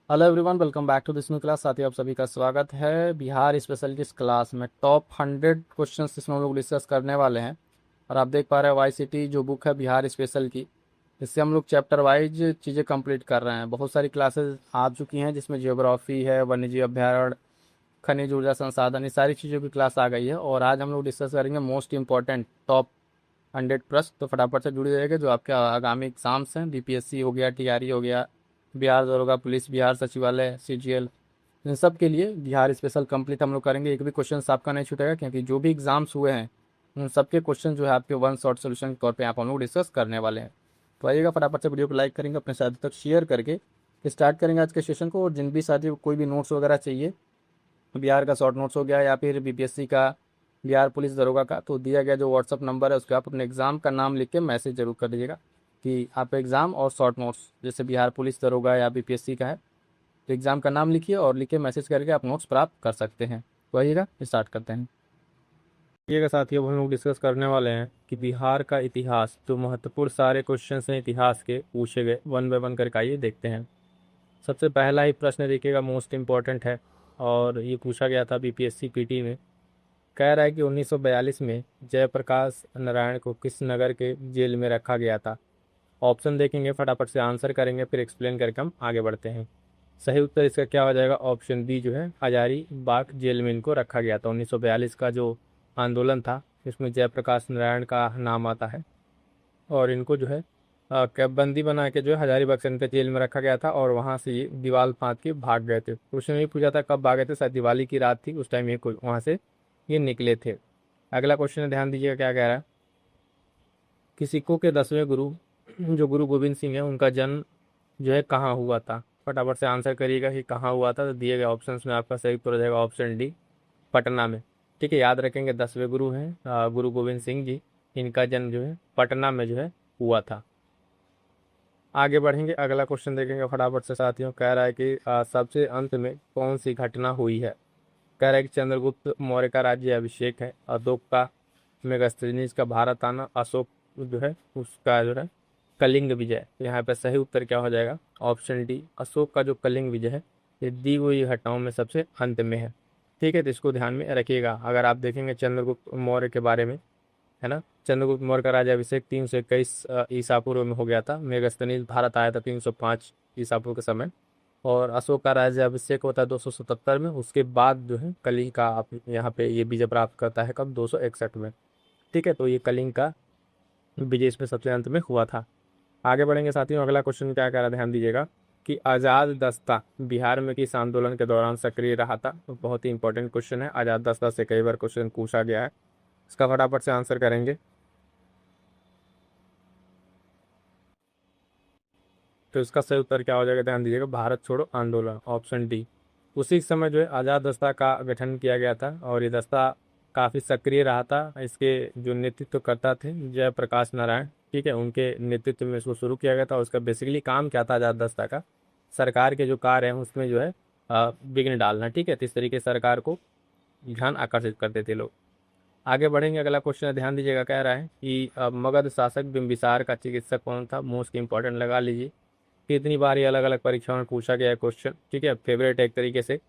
Hello everyone, welcome back to this new class. साथियों, आप सभी का स्वागत है बिहार स्पेशल की इस क्लास में। टॉप 100 क्वेश्चंस इसमें हम लोग डिस्कस करने वाले हैं। और आप देख पा रहे हैं वाईसीटी जो बुक है बिहार स्पेशल की, इससे हम लोग चैप्टर वाइज चीज़ें कंप्लीट कर रहे हैं। बहुत सारी क्लासेस आ चुकी हैं जिसमें जियोग्राफी है, वन्यजीव अभ्यारण्य, खनिज ऊर्जा संसाधन, ये सारी चीज़ों की क्लास आ गई है। और आज हम लोग डिस्कस करेंगे मोस्ट इंपॉर्टेंट टॉप 100 प्लस। तो फटाफट से जुड़ी रहेगा जो आपके आगामी एग्जाम्स हैं, बीपीएससी हो गया, टीआरई हो गया, बिहार दरोगा पुलिस, बिहार सचिवालय, सीजीएल, इन सब के लिए बिहार स्पेशल कंप्लीट हम लोग करेंगे। एक भी क्वेश्चन आपका नहीं छूटेगा, क्योंकि जो भी एग्जाम्स हुए हैं उन सबके क्वेश्चन जो है आपके वन शॉर्ट सोल्यूशन के तौर पे आप हम लोग डिस्कस करने वाले हैं। तो आइएगा, फटाफट से वीडियो को लाइक करेंगे, अपने साथियों तक शेयर करके स्टार्ट करेंगे आज के सेशन को। और जिन भी साथी को कोई भी नोट्स वगैरह चाहिए, बिहार का शॉर्ट नोट्स हो गया या फिर बीपीएससी का, बिहार पुलिस दरोगा का, तो दिया गया जो व्हाट्सअप नंबर है उस पर आप अपने एग्ज़ाम का नाम लिख के मैसेज जरूर कर दीजिएगा कि आप एग्ज़ाम और शॉर्ट नोट्स, जैसे बिहार पुलिस दरोगा या बीपीएससी का है, तो एग्ज़ाम का नाम लिखिए और लिख के मैसेज करके आप नोट्स प्राप्त कर सकते हैं। तो आइएगा स्टार्ट करते हैं। ये के साथियों, अब हम लोग डिस्कस करने वाले हैं कि बिहार का इतिहास, जो महत्वपूर्ण सारे क्वेश्चन हैं इतिहास के पूछे गए, वन बाय वन करके आइए देखते हैं। सबसे पहला ही प्रश्न देखिएगा, मोस्ट इम्पॉर्टेंट है और ये पूछा गया था बीपीएससी पीटी में। कह रहा है कि 1942 में जयप्रकाश नारायण को किस नगर के जेल में रखा गया था। ऑप्शन देखेंगे, फटाफट से आंसर करेंगे, फिर एक्सप्लेन करके हम आगे बढ़ते हैं। सही उत्तर इसका क्या हो जाएगा, ऑप्शन बी जो है, हजारी बाग जेल में इनको रखा गया था। 1942 का जो आंदोलन था इसमें जयप्रकाश नारायण का नाम आता है और इनको जो है कैदबंदी बना के जो है हजारीबाग सेंट्रल जेल में रखा गया था और वहाँ से ये दीवार फाँद के भाग गए थे। क्वेश्चन ये पूछा था कब भागे थे, शायद दिवाली की रात थी उस टाइम ये वहाँ से ये निकले थे। अगला क्वेश्चन ध्यान दीजिएगा क्या कह रहा है कि सिखों के 10वें गुरु जो गुरु गोविंद सिंह है उनका जन्म जो है कहाँ हुआ था। फटाफट से आंसर करिएगा कि कहाँ हुआ था। तो दिए गए ऑप्शंस में आपका सही उत्तर हो जाएगा ऑप्शन डी, पटना में। ठीक है, याद रखेंगे 10वें गुरु हैं गुरु गोविंद सिंह जी, इनका जन्म जो है पटना में जो है हुआ था। आगे बढ़ेंगे, अगला क्वेश्चन देखेंगे फटाफट से साथियों। कह रहा है कि सबसे अंत में कौन सी घटना हुई है। कह रहा है कि चंद्रगुप्त मौर्य का राज्य अभिषेक है, अशोक का मेगास्थनीज का भारत आना, अशोक जो है उसका जो है कलिंग विजय। तो यहाँ पे सही उत्तर क्या हो जाएगा, ऑप्शन डी, अशोक का जो कलिंग विजय है ये दी हुई घटनाओं में सबसे अंत में है। ठीक है, तो इसको ध्यान में रखिएगा। अगर आप देखेंगे चंद्रगुप्त मौर्य के बारे में, है ना, चंद्रगुप्त मौर्य का राज्याभिषेक 321 ईसा पूर्व में हो गया था। मेगास्थनीज भारत आया था 305 ईसा पूर्व के समय। और अशोक का राज्याभिषेक होता है 277 में। उसके बाद जो है कलिंग का आप यहाँ पे ये विजय प्राप्त करता है कब, 261 में। ठीक है, तो ये कलिंग का विजय इसमें सबसे अंत में हुआ था। आगे बढ़ेंगे साथियों, अगला क्वेश्चन क्या कह रहा है, ध्यान दीजिएगा कि आज़ाद दस्ता बिहार में किस आंदोलन के दौरान सक्रिय रहा था। तो बहुत ही इंपॉर्टेंट क्वेश्चन है, आज़ाद दस्ता से कई बार क्वेश्चन पूछा गया है। इसका फटाफट से आंसर करेंगे। तो इसका सही उत्तर क्या हो जाएगा, ध्यान दीजिएगा, भारत छोड़ो आंदोलन, ऑप्शन डी। उसी समय जो है आज़ाद दस्ता का गठन किया गया था और ये दस्ता काफ़ी सक्रिय रहा था। इसके जो नेतृत्व करता थे जयप्रकाश नारायण, ठीक है, उनके नेतृत्व में इसको शुरू किया गया था। उसका बेसिकली काम क्या था आज़ाद दस्ता का, सरकार के जो कार्य हैं उसमें जो है विघ्न डालना। ठीक है, तो इस तरीके से सरकार को ध्यान आकर्षित करते थे लोग। आगे बढ़ेंगे, अगला क्वेश्चन ध्यान दीजिएगा, कह रहा है कि मगध शासक बिंबिसार का चिकित्सक कौन था। मोस्ट इंपॉर्टेंट लगा लीजिए, कितनी बार ये अलग अलग परीक्षाओं में पूछा गया है क्वेश्चन। ठीक है, फेवरेट एक तरीके से।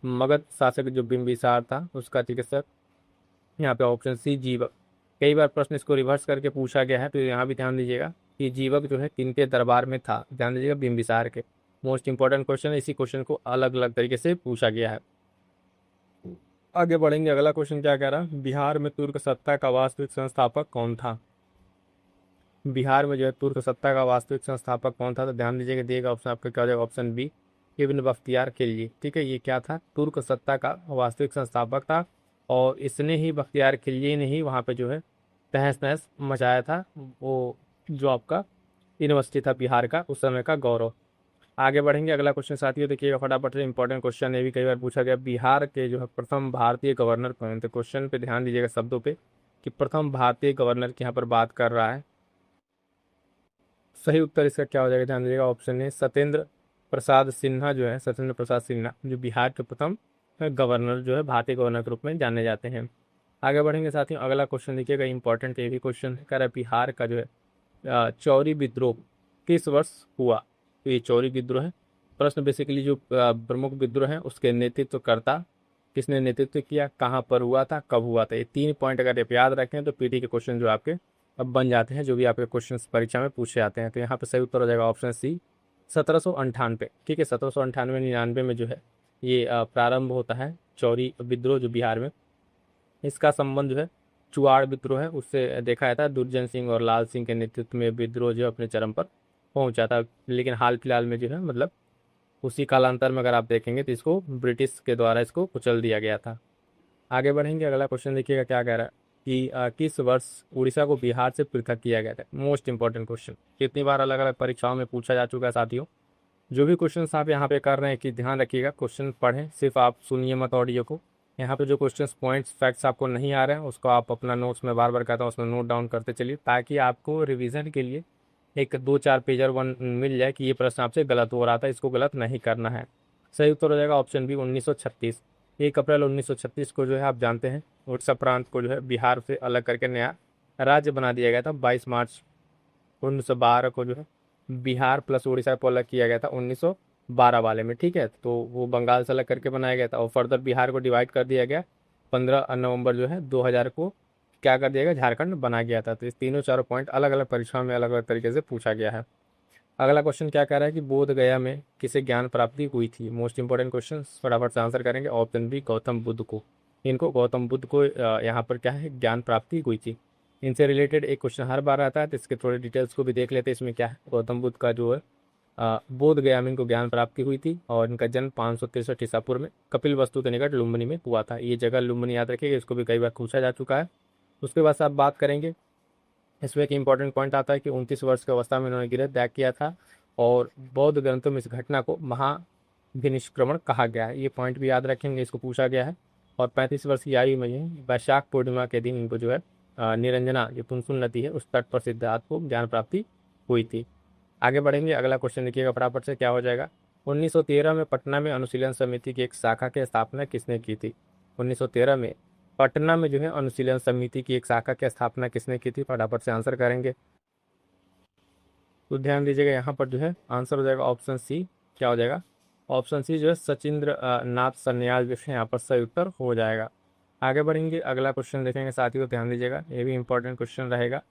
मगध शासक जो बिंबिसार था उसका चिकित्सक, यहाँ पे ऑप्शन सी, जीवक। कई बार प्रश्न इसको रिवर्स करके पूछा गया है, तो यहाँ भी ध्यान दीजिएगा कि जीवक जो है किनके दरबार में था। ध्यान दीजिएगा, बिंबिसार के। मोस्ट इंपॉर्टेंट क्वेश्चन है, इसी क्वेश्चन को अलग अलग तरीके से पूछा गया है। आगे बढ़ेंगे, अगला क्वेश्चन क्या कह रहा है, बिहार में तुर्क सत्ता का वास्तविक संस्थापक कौन था। बिहार में जो है तुर्क सत्ता का वास्तविक संस्थापक कौन था। तो ध्यान दीजिएगा, दिएगा ऑप्शन आपका क्या हो जाएगा, ऑप्शन बी, इब्न बख्तियार खिलजी। ठीक है, ये क्या था, तुर्क सत्ता का वास्तविक संस्थापक था और इसने ही, बख्तियार खिलजी ने ही वहाँ पे जो है तहस नहस मचाया था। वो जो आपका यूनिवर्सिटी था बिहार का, उस समय का गौरव। आगे बढ़ेंगे, अगला क्वेश्चन साथियों देखिएगा फटाफट से, इंपॉर्टेंट क्वेश्चन है, भी कई बार पूछा गया। बिहार के जो है प्रथम भारतीय गवर्नर कौन थे। क्वेश्चन पे ध्यान दीजिएगा शब्दों पे कि प्रथम भारतीय गवर्नर की यहाँ पर बात कर रहा है। सही उत्तर इसका क्या हो जाएगा, ध्यान दीजिएगा, ऑप्शन है सत्येंद्र प्रसाद सिन्हा जो है, सत्येंद्र प्रसाद सिन्हा जो बिहार के प्रथम गवर्नर जो है, भारतीय गवर्नर के रूप में जाने जाते हैं। आगे बढ़ेंगे साथियों, अगला क्वेश्चन देखिएगा, इंपॉर्टेंट ये भी क्वेश्चन है। कह रहा है बिहार का जो है चौरी विद्रोह किस वर्ष हुआ। तो ये चौरी विद्रोह है प्रश्न बेसिकली जो प्रमुख विद्रोह है उसके नेतृत्वकर्ता किसने नेतृत्व किया, कहाँ पर हुआ था, कब हुआ था, ये 3 पॉइंट अगर आप याद रखें तो पीटी के क्वेश्चन जो आपके अब बन जाते हैं, जो भी आपके क्वेश्चन परीक्षा में पूछे जाते हैं। तो यहाँ पे सही उत्तर हो जाएगा ऑप्शन सी 1798। ठीक है, 1798-99 में जो है ये प्रारंभ होता है चौरी विद्रोह जो बिहार में। इसका संबंध जो है चुआड़ विद्रोह है उससे देखा जाता है। दुर्जन सिंह और लाल सिंह के नेतृत्व में विद्रोह जो अपने चरम पर पहुंचा था, लेकिन हाल फिलहाल में जो है मतलब उसी कालांतर में अगर आप देखेंगे तो इसको ब्रिटिश के द्वारा इसको कुचल दिया गया था। आगे बढ़ेंगे, अगला क्वेश्चन देखिएगा क्या कह रहा है कि किस वर्ष उड़ीसा को बिहार से पृथक किया गया था। मोस्ट इंपॉर्टेंट क्वेश्चन, कितनी बार अलग अलग परीक्षाओं में पूछा जा चुका है साथियों। जो भी क्वेश्चन आप यहाँ पे कर रहे हैं कि ध्यान रखिएगा, क्वेश्चन पढ़ें, सिर्फ आप सुनिए मत ऑडियो को। यहाँ पे जो क्वेश्चन पॉइंट्स फैक्ट्स आपको नहीं आ रहे हैं उसको आप अपना नोट्स में बार बार कहता हूँ उसमें नोट डाउन करते चलिए, ताकि आपको रिवीजन के लिए एक 2-4 पेजर वन मिल जाए कि ये प्रश्न आपसे गलत हो रहा था, इसको गलत नहीं करना है। सही उत्तर हो जाएगा ऑप्शन बी 1936। 1 अप्रैल 1936 को जो है आप जानते हैं उड़ीसा प्रांत को जो है बिहार से अलग करके नया राज्य बना दिया गया था। 22 मार्च 1912 को जो है बिहार प्लस उड़ीसा को अलग किया गया था 1912 वाले में। ठीक है, तो वो बंगाल से अलग करके बनाया गया था और फर्दर बिहार को डिवाइड कर दिया गया। 15 नवंबर जो है 2000 को क्या कर दिया गया, झारखंड बना गया था। तो इस तीनों चारों पॉइंट अलग अलग परीक्षाओं में अलग अलग तरीके से पूछा गया है। अगला क्वेश्चन क्या कह रहा है कि बोध गया में किसे ज्ञान प्राप्ति हुई थी। मोस्ट इंपॉर्टेंट क्वेश्चन, फटाफट से आंसर करेंगे। ऑप्शन बी गौतम बुद्ध को, इनको गौतम बुद्ध को यहाँ पर क्या है ज्ञान प्राप्ति हुई थी। इनसे रिलेटेड एक क्वेश्चन हर बार आता है, तो इसके थोड़े डिटेल्स को भी देख लेते हैं। इसमें क्या है, गौतम बुद्ध का जो है बोध गया में इनको ज्ञान प्राप्ति हुई थी और इनका जन्म 563 ईसापुर में कपिल वस्तु के निकट लुम्बिनी में हुआ था। ये जगह लुम्बिनी याद रखिएगा, इसको भी कई बार पूछा जा चुका है। उसके बाद से आप बात करेंगे, इसमें एक इंपॉर्टेंट पॉइंट आता है कि 29 वर्ष की अवस्था में उन्होंने गृह त्याग किया था और बौद्ध ग्रंथों में इस घटना को महाभिनिष्क्रमण कहा गया है। ये पॉइंट भी याद रखेंगे, इसको पूछा गया है। और 35 वर्ष की आयु में ये वैशाख पूर्णिमा के दिन इनको जो है निरंजना जो पुनपुन नदी है उस तट पर सिद्धार्थ को ज्ञान प्राप्ति हुई थी। आगे बढ़ेंगे, अगला क्वेश्चन देखिएगा फटाफट से क्या हो जाएगा। 1913 में पटना में अनुशीलन समिति की एक शाखा की स्थापना किसने की थी। 1913 में पटना में जो है अनुशीलन समिति की एक शाखा की स्थापना किसने की थी, फटाफट से आंसर करेंगे। तो ध्यान दीजिएगा, यहाँ पर जो है आंसर हो जाएगा ऑप्शन सी। क्या हो जाएगा, ऑप्शन सी जो है सचिंद्र नाथ सन्याल जो है यहाँ पर सही उत्तर हो जाएगा। आगे बढ़ेंगे, अगला क्वेश्चन देखेंगे साथियों, ध्यान दीजिएगा, ये भी इंपॉर्टेंट क्वेश्चन रहेगा।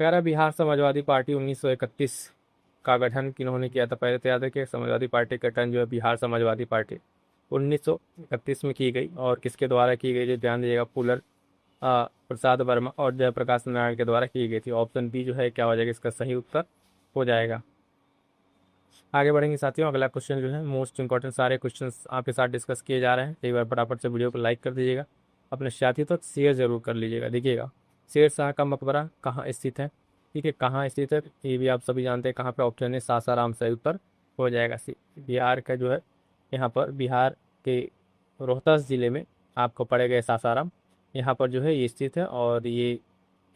कह रहा बिहार समाजवादी पार्टी 1931 का गठन किन्होंने किया था। पहले तो याद रखिए, समाजवादी पार्टी का गठन जो है बिहार समाजवादी पार्टी 1931 में की गई और किसके द्वारा की गई, जो ध्यान दीजिएगा फूलर प्रसाद वर्मा और जयप्रकाश नारायण के द्वारा की गई थी। ऑप्शन बी जो है क्या हो जाएगा, इसका सही उत्तर हो जाएगा। आगे बढ़ेंगे साथियों, अगला क्वेश्चन जो है मोस्ट इंपॉर्टेंट, सारे क्वेश्चन आपके साथ डिस्कस किए जा रहे हैं। एक बार फटाफट से वीडियो को लाइक कर दीजिएगा, अपने साथियों तक शेयर जरूर कर लीजिएगा। देखिएगा, शेर शाह का मकबरा कहाँ स्थित है। ठीक है, कहाँ स्थित है ये भी आप सभी जानते हैं। कहाँ पे, ऑप्शन है सासाराम, सही उत्तर हो जाएगा सी। बिहार का जो है यहाँ पर बिहार के रोहतास जिले में आपको पड़ेगा सासाराम, यहाँ पर जो है ये स्थित है। और ये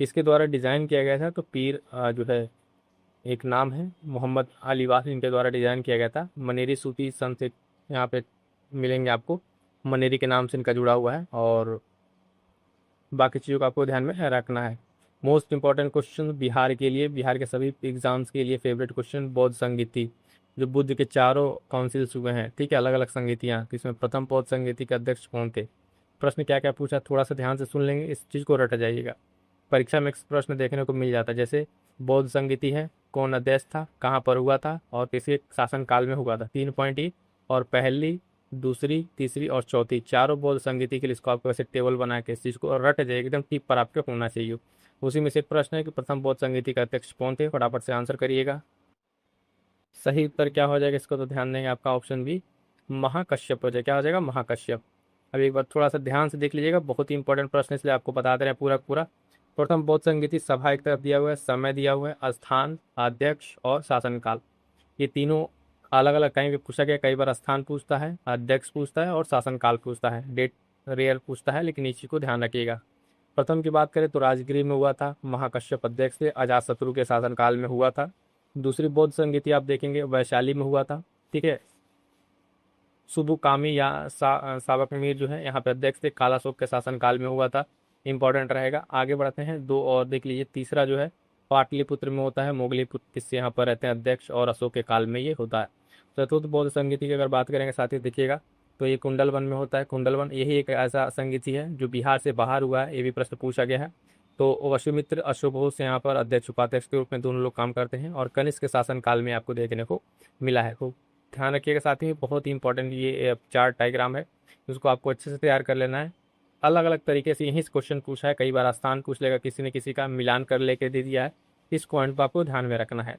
किसके द्वारा डिज़ाइन किया गया था, तो पीर जो है एक नाम है मोहम्मद अली वास, इनके द्वारा डिज़ाइन किया गया था। मनेरी सूफी संत से यहाँ पे मिलेंगे आपको, मनेरी के नाम से इनका जुड़ा हुआ है। और बाकी चीज़ों का आपको ध्यान में रखना है। मोस्ट इंपॉर्टेंट क्वेश्चन बिहार के लिए, बिहार के सभी एग्जाम्स के लिए फेवरेट क्वेश्चन, बौद्ध संगीति जो बुद्ध के चारों काउंसिल्स हुए हैं, ठीक है, अलग अलग संगीतियाँ, तो इसमें प्रथम बौद्ध संगीति के अध्यक्ष कौन थे। प्रश्न क्या क्या पूछा, थोड़ा सा ध्यान से सुन लेंगे, इस चीज़ को रट जाइएगा। परीक्षा में प्रश्न देखने को मिल जाता है, जैसे बौद्ध संगीति है, कौन अध्यक्ष था, कहाँ पर हुआ था और किसके शासनकाल में हुआ था। 3 पॉइंट ही, और पहली, दूसरी, तीसरी और चौथी चारों बौद्ध संगीति के लिए इसको आपको वैसे टेबल बना के इस चीज़ को रट जाए, एकदम टिप पर आपके होना चाहिए। उसी में से एक प्रश्न है कि प्रथम बौद्ध संगीति का अध्यक्ष कौन थे, फटाफट से आंसर करिएगा। सही उत्तर क्या हो जाएगा, इसको तो ध्यान देंगे, आपका ऑप्शन बी महाकश्यप हो जाएगा। क्या हो जाएगा, महाकश्यप। अब एक बार थोड़ा सा ध्यान से देख लीजिएगा, बहुत ही इंपॉर्टेंट प्रश्न इसलिए आपको बता दे रहे हैं पूरा पूरा। प्रथम बौद्ध संगीति सभा एक तरफ दिया हुआ है, समय दिया हुआ है, स्थान, अध्यक्ष और शासनकाल, ये तीनों अलग अलग कहीं भी पूछा गया। कई बार स्थान पूछता है, अध्यक्ष पूछता है और शासनकाल पूछता है, डेट रेयर पूछता है, लेकिन इस चीज को ध्यान रखिएगा। प्रथम की बात करें तो राजगृह में हुआ था, महाकश्यप अध्यक्ष थे, अजातशत्रु के शासनकाल में हुआ था। दूसरी बौद्ध संगीति आप देखेंगे वैशाली में हुआ था, ठीक है। सुबुकामी या सावक मीर जो है यहाँ पे अध्यक्ष थे, काला अशोक के शासनकाल में हुआ था। इंपॉर्टेंट रहेगा। आगे बढ़ते हैं, 2 और देख लीजिए। तीसरा जो है पाटलिपुत्र में होता है, मोगलीपुत्र किससे यहाँ पर रहते हैं अध्यक्ष, और अशोक के काल में ये होता है। चतुर्थ बौद्ध संगीति की अगर बात करेंगे साथियों देखिएगा, तो ये कुंडल वन में होता है। कुंडल वन यही एक ऐसा संगीति है जो बिहार से बाहर हुआ है, ये भी प्रश्न पूछा गया है। तो वसुमित्र अशोक घोष यहाँ पर अध्यक्ष उपाध्यक्ष के रूप में दोनों लोग काम करते हैं, और कनिष्क के शासन काल में आपको देखने को मिला है। तो ध्यान रखिएगा साथियों, बहुत ही इंपॉर्टेंट ये चार्ट डायग्राम है, उसको आपको अच्छे से तैयार कर लेना है। अलग अलग तरीके से यहीं से क्वेश्चन पूछा है, कई बार स्थान पूछ लेगा, किसी ने किसी का मिलान कर लेके दे दिया है, इस पॉइंट पर आपको ध्यान में रखना है।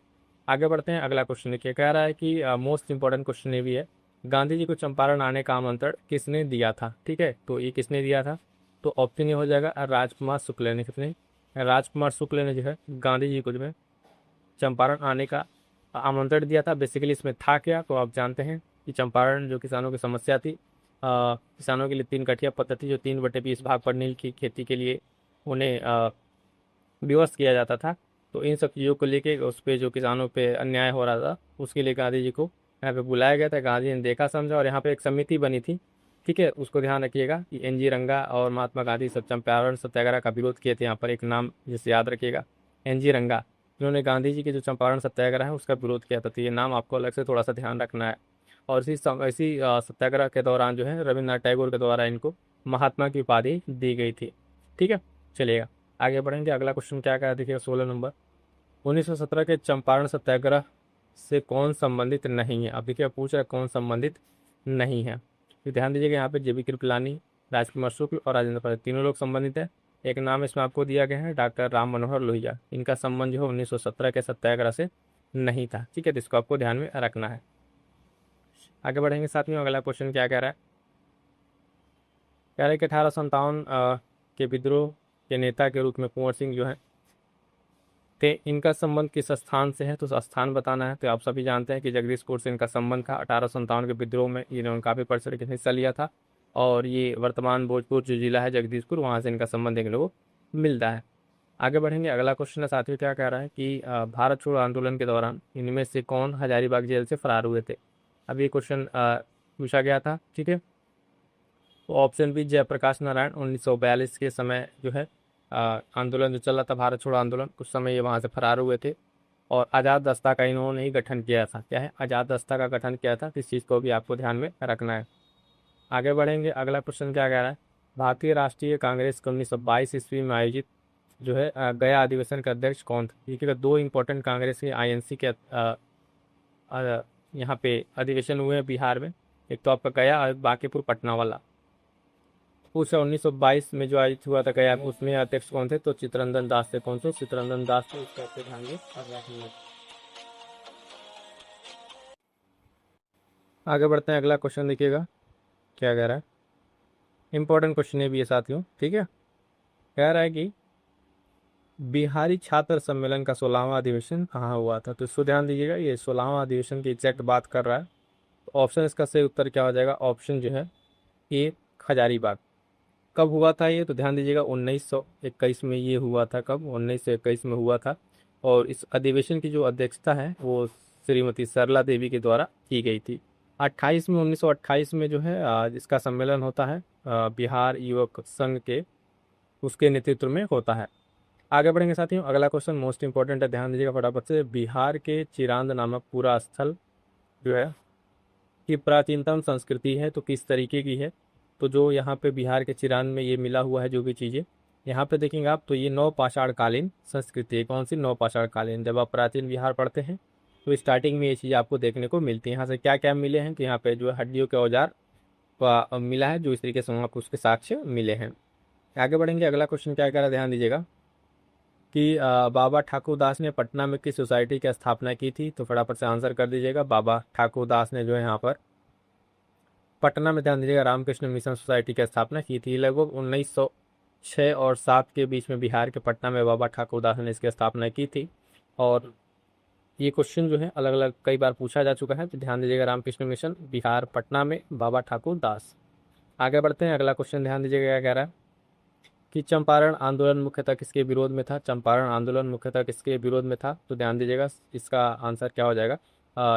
आगे बढ़ते हैं, अगला क्वेश्चन देखिए, कह रहा है कि मोस्ट इंपॉर्टेंट क्वेश्चन ये भी है, गांधी जी को चंपारण आने का आमंत्रण किसने दिया था। ठीक है, तो ये किसने दिया था, तो ऑप्शन ये हो जाएगा राजकुमार शुक्ल ने। किसने, राजकुमार शुक्ल ने जो है गांधी जी को जो है चंपारण आने का आमंत्रण दिया था। बेसिकली इसमें था क्या, तो आप जानते हैं कि चंपारण जो किसानों की समस्या थी, किसानों के लिए 3 कठिया पद्धति जो 3/20 भाग पर नील की खेती के लिए उन्हें विवश किया जाता था, तो इन सब चीज़ों को लेके उस पर जो किसानों पे अन्याय हो रहा था उसके लिए गांधी जी को यहाँ पे बुलाया गया था। गांधी जी ने देखा समझा और यहाँ पे एक समिति बनी थी। ठीक है, उसको ध्यान रखिएगा कि NG रंगा और महात्मा गांधी सब चंपारण सत्याग्रह का विरोध किए थे। यहाँ पर एक नाम जिसे याद रखिएगा, NG रंगा, जिन्होंने गांधी जी के जो चंपारण सत्याग्रह है उसका विरोध किया था। तो ये नाम आपको अलग से थोड़ा सा ध्यान रखना है। और इसी सत्याग्रह के दौरान जो है रविन्द्रनाथ टैगोर के द्वारा इनको महात्मा की उपाधि दी गई थी। ठीक है, चलिएगा आगे बढ़ेंगे। अगला क्वेश्चन क्या कहा देखिएगा, 16 नंबर, 1917 के चंपारण सत्याग्रह से कौन संबंधित नहीं है। अब देखिए पूछ रहा है कौन संबंधित नहीं है, तो ध्यान दीजिएगा यहाँ पे JB कृपलानी, राजकुमार शुक्ल और राजेंद्र प्रसाद तीनों लोग संबंधित है। एक नाम इसमें आपको दिया गया है डॉक्टर राम मनोहर लोहिया, इनका संबंध जो है 1917 के सत्याग्रह से नहीं था। ठीक है, तो इसको आपको ध्यान में रखना है। आगे बढ़ेंगे साथ में, अगला क्वेश्चन क्या कह रहा है, कह रहा है कि 1857 के विद्रोह के नेता के रूप में कुंवर सिंह जो है थे, इनका संबंध किस स्थान से है, तो स्थान बताना है। तो आप सभी जानते हैं कि जगदीशपुर से इनका संबंध था। 1857 के विद्रोह में इन्होंने काफ़ी बढ़ के हिस्सा लिया था, और ये वर्तमान भोजपुर जो जिला है जगदीशपुर, वहाँ से इनका संबंध देखने को मिलता है। आगे बढ़ेंगे, अगला क्वेश्चन है साथियों क्या कह रहा है कि भारत छोड़ो आंदोलन के दौरान इनमें से कौन हजारीबाग जेल से फरार हुए थे। अब ये क्वेश्चन पूछा गया था। ठीक है, तो ऑप्शन बी जयप्रकाश नारायण, 1942 के समय जो है आंदोलन जो चल रहा था भारत छोड़ो आंदोलन, कुछ समय ये वहाँ से फरार हुए थे। और आज़ाद दस्ता का इन्होंने ही गठन किया था। क्या है, आज़ाद दस्ता का गठन किया था, इस चीज़ को भी आपको ध्यान में रखना है। आगे बढ़ेंगे, अगला क्वेश्चन क्या कह रहा है, भारतीय राष्ट्रीय कांग्रेस को 1922 ईस्वी में आयोजित जो है गया अधिवेशन का अध्यक्ष कौन था। देखिएगा, 2 इंपॉर्टेंट कांग्रेस के INC के यहाँ पे अधिवेशन हुए हैं बिहार में, एक तो आपका गया और बांकीपुर पटना वाला। उस 1922 में जो आयोजित हुआ था गया, उसमें अध्यक्ष कौन थे, तो चित्तरंजन दास थे। कौन से, चित्तरंजन दास थे, इसका आपको ध्यान में रखना है। आगे बढ़ते हैं, अगला क्वेश्चन देखिएगा क्या कह रहा है, इंपॉर्टेंट क्वेश्चन है भी ये साथियों। ठीक है, कह रहा है कि बिहारी छात्र सम्मेलन का 16वां अधिवेशन कहाँ हुआ था। तो इसको ध्यान दीजिएगा, ये 16वां अधिवेशन की एग्जैक्ट बात कर रहा है। तो ऑप्शन इसका सही उत्तर क्या हो जाएगा, ऑप्शन जो है ए हजारीबाग। कब हुआ था ये, तो ध्यान दीजिएगा 1921 में ये हुआ था। कब, 1921 में हुआ था। और इस अधिवेशन की जो अध्यक्षता है वो श्रीमती सरला देवी के द्वारा की गई थी। 1928 में जो है इसका सम्मेलन होता है, बिहार युवक संघ के उसके नेतृत्व में होता है। आगे बढ़ेंगे साथियों, अगला क्वेश्चन मोस्ट इंपॉर्टेंट है, ध्यान दीजिएगा फटाफट से। बिहार के चिरांद नामक पूरा स्थल जो है की प्राचीनतम संस्कृति है, तो किस तरीके की है। तो जो यहाँ पे बिहार के चिरांद में ये मिला हुआ है जो भी चीज़ें यहाँ पे देखेंगे आप, तो ये नवपाषाण कालीन संस्कृति है। कौन सी, नवपाषाण कालीन। जब आप प्राचीन बिहार पढ़ते हैं तो स्टार्टिंग में ये चीज़ आपको देखने को मिलती है। यहाँ से क्या क्या मिले हैं, कि यहाँ पे जो है हड्डियों के औजार का मिला है, जो इस तरीके से वहाँ पर उसके साक्ष्य मिले हैं। आगे बढ़ेंगे, अगला क्वेश्चन क्या कह रहा है, ध्यान दीजिएगा कि बाबा ठाकुर दास ने पटना में किस सोसाइटी की स्थापना की थी। तो फटाफट से आंसर कर दीजिएगा। बाबा ठाकुर दास ने जो है यहाँ पर पटना में, ध्यान दीजिएगा, रामकृष्ण मिशन सोसाइटी की स्थापना की थी। लगभग 1906 और 7 के बीच में बिहार के पटना में बाबा ठाकुर दास ने इसकी स्थापना की थी। और ये क्वेश्चन जो है अलग अलग कई बार पूछा जा चुका है, तो ध्यान दीजिएगा, रामकृष्ण मिशन बिहार पटना में बाबा ठाकुर दास। आगे बढ़ते हैं, अगला क्वेश्चन ध्यान दीजिएगा क्या कह रहा है कि चंपारण आंदोलन मुख्यतः किसके विरोध में था। चंपारण आंदोलन मुख्यतः किसके विरोध में था, तो ध्यान दीजिएगा इसका आंसर क्या हो जाएगा,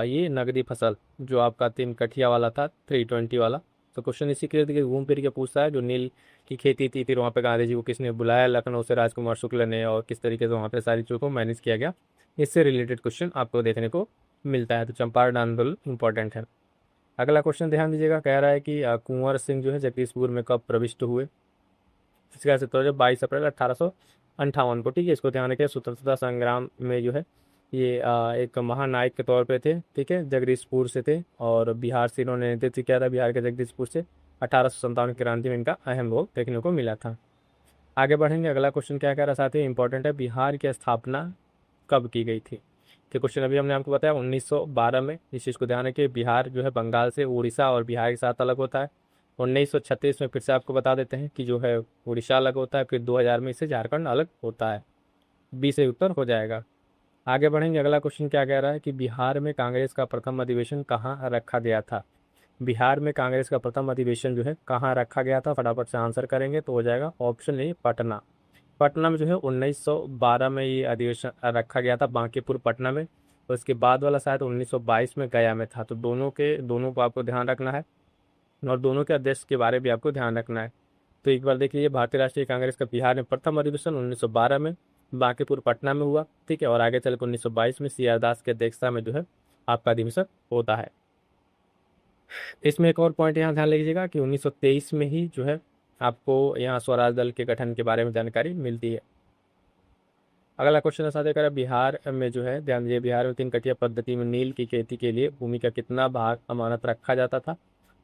ये नगदी फसल जो आपका 3 कठिया वाला था, 320 वाला। तो क्वेश्चन इसी के लिए घूम फिर के पूछता है, जो नील की खेती थी, फिर वहाँ पे गांधी जी को किसने बुलाया लखनऊ से, राजकुमार शुक्ल ने, और किस तरीके से वहाँ पे सारी चीज़ों को मैनेज किया गया, इससे रिलेटेड क्वेश्चन आपको देखने को मिलता है। तो चंपारण आंदोलन इंपॉर्टेंट है। अगला क्वेश्चन ध्यान दीजिएगा, कह रहा है कि कुंवर सिंह जो है जगदीशपुर में कब प्रविष्ट हुए। इसका सत्तर जो 22 अप्रैल 1858 को, ठीक है। इसको ध्यान रखिए, स्वतंत्रता संग्राम में जो है ये एक महानायक के तौर पे थे, ठीक है। जगदीशपुर से थे और बिहार से इन्होंने नेतृत्व किया था, बिहार के जगदीशपुर से। 1857 की क्रांति में इनका अहम रोल देखने को मिला था। आगे बढ़ेंगे, अगला क्वेश्चन क्या कह रहा है साथियों, इंपॉर्टेंट है, बिहार की स्थापना कब की गई थी। तो क्वेश्चन अभी हमने आपको बताया 1912 में। इस चीज़ को ध्यान रखिए, बिहार जो है बंगाल से उड़ीसा और बिहार के साथ अलग होता है। 1936 में फिर से आपको बता देते हैं कि जो है उड़ीसा अलग होता है। फिर 2000 में इससे झारखंड अलग होता है। बी से उत्तर हो जाएगा। आगे बढ़ेंगे, अगला क्वेश्चन क्या कह रहा है कि बिहार में कांग्रेस का प्रथम अधिवेशन कहाँ रखा गया था। बिहार में कांग्रेस का प्रथम अधिवेशन जो है कहाँ रखा गया था, फटाफट से आंसर करेंगे तो हो जाएगा ऑप्शन ए पटना। पटना में जो है 1912 में ये अधिवेशन रखा गया था, बांकीपुर पटना में। और इसके बाद वाला शायद 1922 में गया में था। तो दोनों को आपको ध्यान रखना है और दोनों के अध्यक्ष के बारे में भी आपको ध्यान रखना है। तो एक बार देख लीजिए, भारतीय राष्ट्रीय कांग्रेस का बिहार में प्रथम अधिवेशन 1912 में बांकीपुर पटना में हुआ, ठीक है। और आगे चलकर 1922 में सी आर दास की अध्यक्षता में जो है आपका अधिवेशन होता है। इसमें एक और पॉइंट यहाँ ध्यान लीजिएगा कि 1923 में ही जो है आपको यहाँ स्वराज दल के गठन के बारे में जानकारी मिलती है। अगला क्वेश्चन है साथ ही बिहार में जो है ध्यान दीजिए, बिहार में 3 कटिया पद्धति में नील की खेती के लिए भूमि का कितना भाग अमानत रखा जाता था।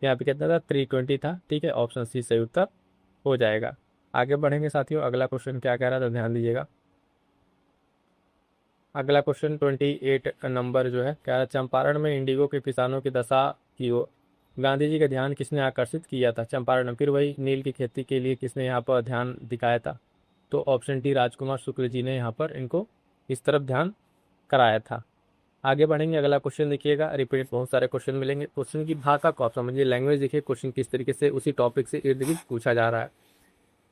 यहाँ पे कितना था, 320 था, ठीक है। ऑप्शन सी सही उत्तर हो जाएगा। आगे बढ़ेंगे साथियों, अगला क्वेश्चन क्या कह रहा था ध्यान दीजिएगा। अगला क्वेश्चन 28 नंबर जो है, कह रहा चंपारण में इंडिगो के किसानों की दशा की ओर गांधी जी का ध्यान किसने आकर्षित किया था। चंपारण में फिर वही नील की खेती के लिए किसने यहाँ पर ध्यान दिखाया था। तो ऑप्शन डी राजकुमार शुक्ल जी ने यहाँ पर इनको इस तरफ ध्यान कराया था। आगे बढ़ेंगे, अगला क्वेश्चन देखिएगा, रिपीट बहुत सारे क्वेश्चन मिलेंगे। क्वेश्चन की भाषा को आप समझिए, लैंग्वेज देखिए, क्वेश्चन किस तरीके से उसी टॉपिक से इर्द गिर्द पूछा जा रहा है।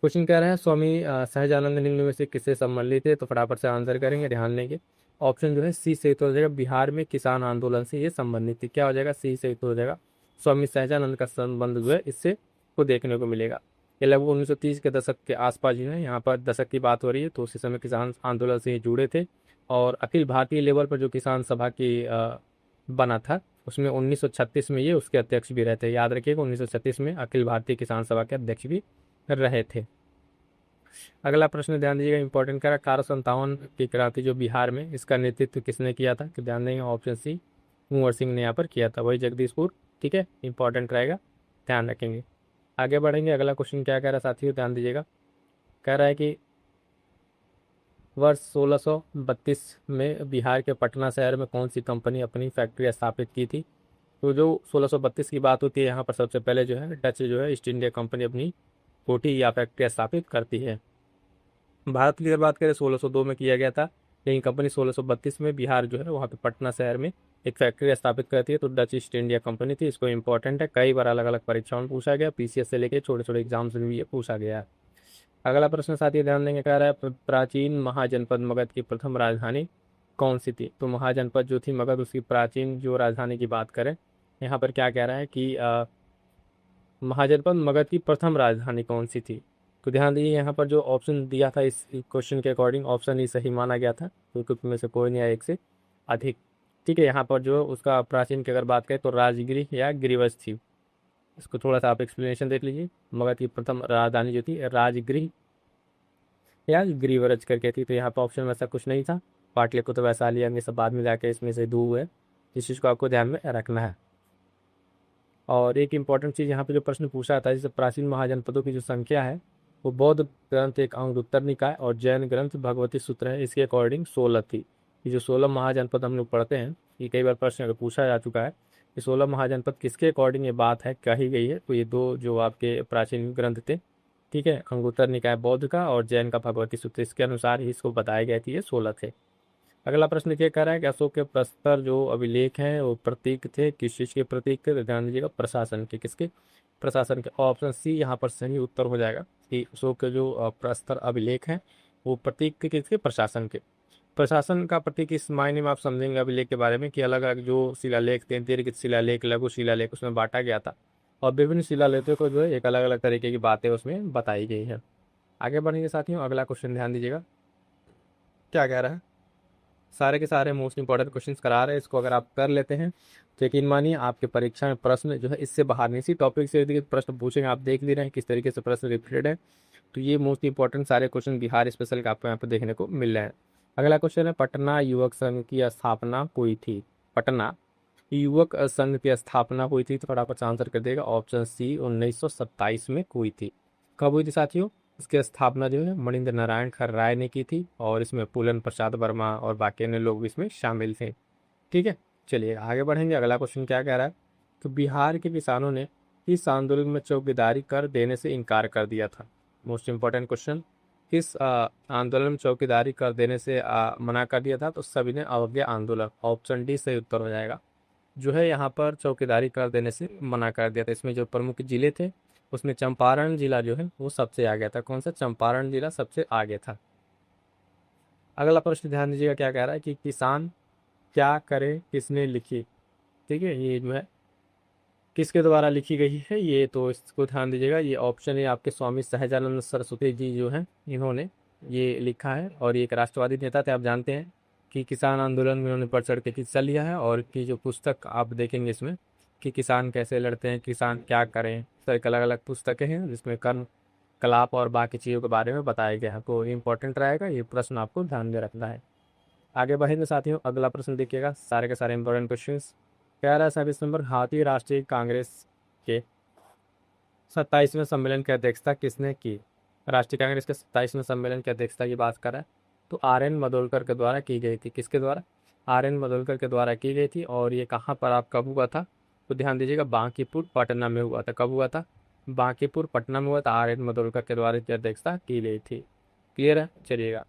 क्वेश्चन कह रहे हैं स्वामी सहजानंद निम्न में से किससे संबंधित है। तो फटाफट से आंसर करेंगे, ध्यान देंगे। ऑप्शन जो है सी से उत्तर हो जाएगा, बिहार में किसान आंदोलन से ये संबंधित थी। क्या हो जाएगा, सी से उत्तर हो जाएगा। स्वामी सहजानंद का संबंध जो है इससे को देखने को मिलेगा। ये लगभग 1930 के दशक के आसपास जो है, यहाँ पर दशक की बात हो रही है। तो उसी समय किसान आंदोलन से ये जुड़े थे और अखिल भारतीय लेवल पर जो किसान सभा की बना था, उसमें 1936 में ये उसके अध्यक्ष भी रहते हैं। याद रखिएगा, 1936 में अखिल भारतीय किसान सभा के अध्यक्ष भी रहे थे। अगला प्रश्न ध्यान दीजिएगा, इंपॉर्टेंट कह रहा है 1857 की क्रांति जो बिहार में, इसका नेतृत्व किसने किया था। कि ध्यान देंगे, ऑप्शन सी कुंवर सिंह ने यहाँ पर किया था, वही जगदीशपुर, ठीक है। इंपॉर्टेंट रहेगा, ध्यान रखेंगे। आगे बढ़ेंगे, अगला क्वेश्चन क्या कह रहा है साथियों, ध्यान दीजिएगा। कह रहा है कि वर्ष 1632 में बिहार के पटना शहर में कौन सी कंपनी अपनी फैक्ट्री स्थापित की थी। तो जो 1632 की बात होती है, यहाँ पर सबसे पहले जो है डच जो है ईस्ट इंडिया कंपनी अपनी कोठी या फैक्ट्री स्थापित करती है। भारत की अगर बात करें 1602 में किया गया था, लेकिन कंपनी 1632 में बिहार जो है वहाँ पे पटना शहर में एक फैक्ट्री स्थापित करती है। तो डच ईस्ट इंडिया कंपनी थी। इसको इंपॉर्टेंट है, कई बार अलग अलग परीक्षाओं में पूछा गया, पीसीएस से लेकर छोटे छोटे एग्जाम्स में भी ये पूछा गया है। अगला प्रश्न साथी ध्यान देंगे, कह रहा है प्राचीन महाजनपद मगध की प्रथम राजधानी कौन सी थी। तो महाजनपद जो थी मगध, उसकी प्राचीन जो राजधानी की बात करें, यहाँ पर क्या कह रहा है कि महाजनपद मगध की प्रथम राजधानी कौन सी थी। तो ध्यान दीजिए, यहाँ पर जो ऑप्शन दिया था इस क्वेश्चन के अकॉर्डिंग ऑप्शन ही सही माना गया था, क्योंकि में से कोई नहीं आया एक से अधिक, ठीक है। यहाँ पर जो उसका प्राचीन की अगर बात करें तो राजगिरी या गिरिवज थी। इसको थोड़ा सा आप एक्सप्लेनेशन देख लीजिए। मगध की प्रथम राजधानी जो थी राजगृह या गिरिवरज करके थी। तो यहाँ पर ऑप्शन में ऐसा कुछ नहीं था। पाटलिपुत्र वैशाली ये सब बाद में जाके इसमें से दो है, इस चीज़ को आपको ध्यान में रखना है। और एक इंपॉर्टेंट चीज़ यहाँ पे जो प्रश्न पूछा था, जैसे प्राचीन महाजनपदों की जो संख्या है वो बौद्ध ग्रंथ एक अंगुत्तर निकाय और जैन ग्रंथ भगवती सूत्र है, इसके अकॉर्डिंग 16 थी। ये जो 16 महाजनपद हम लोग पढ़ते हैं, ये कई बार प्रश्न अगर पूछा जा चुका है, ये 16 महाजनपद किसके अकॉर्डिंग ये बात है कही गई है। तो ये दो जो आपके प्राचीन ग्रंथ थे, ठीक है, अंगुत्तर निकाय बौद्ध का और जैन का भगवती सूत्र, इसके अनुसार ही इसको बताया गया थी, ये 16 थे। अगला प्रश्न ये कह रहा है कि अशोक के प्रस्तर जो अभिलेख हैं वो प्रतीक थे, किस चीज़ के प्रतीक थे। तो ध्यान दीजिएगा, प्रशासन के, किसके, प्रशासन के। ऑप्शन सी यहाँ पर सही उत्तर हो जाएगा कि अशोक के जो प्रस्तर अभिलेख हैं वो प्रतीक के किसके, प्रशासन के। प्रशासन का प्रतीक इस मायने में आप समझेंगे अभिलेख के बारे में कि अलग अलग जो शिलालेख थे, दीर्घ शिलालेख, लघु शिलालेख, उसमें बांटा गया था और विभिन्न शिलालेखों को जो है एक अलग अलग तरीके की बातें उसमें बताई गई है। आगे बढ़ेंगे साथियों, अगला क्वेश्चन ध्यान दीजिएगा क्या कह रहा है। सारे के सारे मोस्ट इंपॉर्टेंट क्वेश्चंस करा रहे हैं। इसको अगर आप कर लेते हैं तो यकीन मानिए आपके परीक्षा में प्रश्न जो है इससे बाहर नहीं, इसी टॉपिक से यदि प्रश्न पूछेंगे, आप देख ले रहे हैं किस तरीके से प्रश्न रिपीटेड है। तो ये मोस्ट इंपॉर्टेंट सारे क्वेश्चन बिहार स्पेशल का आपको यहाँ पर देखने को मिल रहे हैं। अगला क्वेश्चन है, पटना युवक संघ की स्थापना हुई थी। पटना युवक संघ की स्थापना हुई थी, तो फटाफट आंसर कर देगा ऑप्शन सी 1927 में हुई थी। कब हुई थी साथियों? इसकी स्थापना जो है मणिंद्र नारायण खर राय ने की थी, और इसमें पुलन प्रसाद वर्मा और बाकी अन्य लोग भी इसमें शामिल थे। ठीक है, चलिए आगे बढ़ेंगे। अगला क्वेश्चन क्या कह रहा है, तो बिहार के किसानों ने इस आंदोलन में चौकीदारी कर देने से इनकार कर दिया था। मोस्ट इंपॉर्टेंट क्वेश्चन, इस आंदोलन में चौकीदारी कर देने से मना कर दिया था, तो सभी ने अवज्ञा आंदोलन, ऑप्शन डी सही उत्तर हो जाएगा। जो है यहाँ पर चौकीदारी कर देने से मना कर दिया था। इसमें जो प्रमुख जिले थे उसमें चंपारण जिला जो है वो सबसे आगे था। कौन सा? चंपारण जिला सबसे आगे था। अगला प्रश्न ध्यान दीजिएगा, क्या कह रहा है कि किसान क्या करे किसने लिखी। ठीक है, ये जो है किसके द्वारा लिखी गई है, ये तो इसको ध्यान दीजिएगा। ये ऑप्शन है आपके स्वामी सहजानंद सरस्वती जी जो हैं, इन्होंने ये लिखा है, और ये एक राष्ट्रवादी नेता थे। आप जानते हैं कि किसान आंदोलन में उन्होंने बढ़ चढ़ के हिस्सा लिया है, और की जो पुस्तक आप देखेंगे इसमें कि किसान कैसे लड़ते हैं, किसान क्या करें, तो एक अलग अलग पुस्तकें हैं जिसमें कर्म कलाप और बाकी चीज़ों के बारे में बताया गया है। तो इंपॉर्टेंट रहेगा, ये प्रश्न आपको ध्यान में रखना है। आगे बढ़ेंगे साथियों, अगला प्रश्न देखिएगा, सारे के सारे इंपॉर्टेंट क्वेश्चन। कह रहा है 27 नंबर, भारतीय राष्ट्रीय कांग्रेस के 27वें सम्मेलन की अध्यक्षता किसने की। राष्ट्रीय कांग्रेस के 27वें सम्मेलन की अध्यक्षता की बात कर रहा है, तो आर.एन. मडोलकर के द्वारा की गई थी। किसके द्वारा? आर.एन. मडोलकर के द्वारा की गई थी। और ये कहाँ पर आप कब हुआ था, तो ध्यान दीजिएगा, बांकीपुर पटना में हुआ था। कब हुआ था? बांकीपुर पटना में हुआ था। आर.एन. मडोलकर के द्वारा की अध्यक्षता की गई थी। क्लियर है? चलिएगा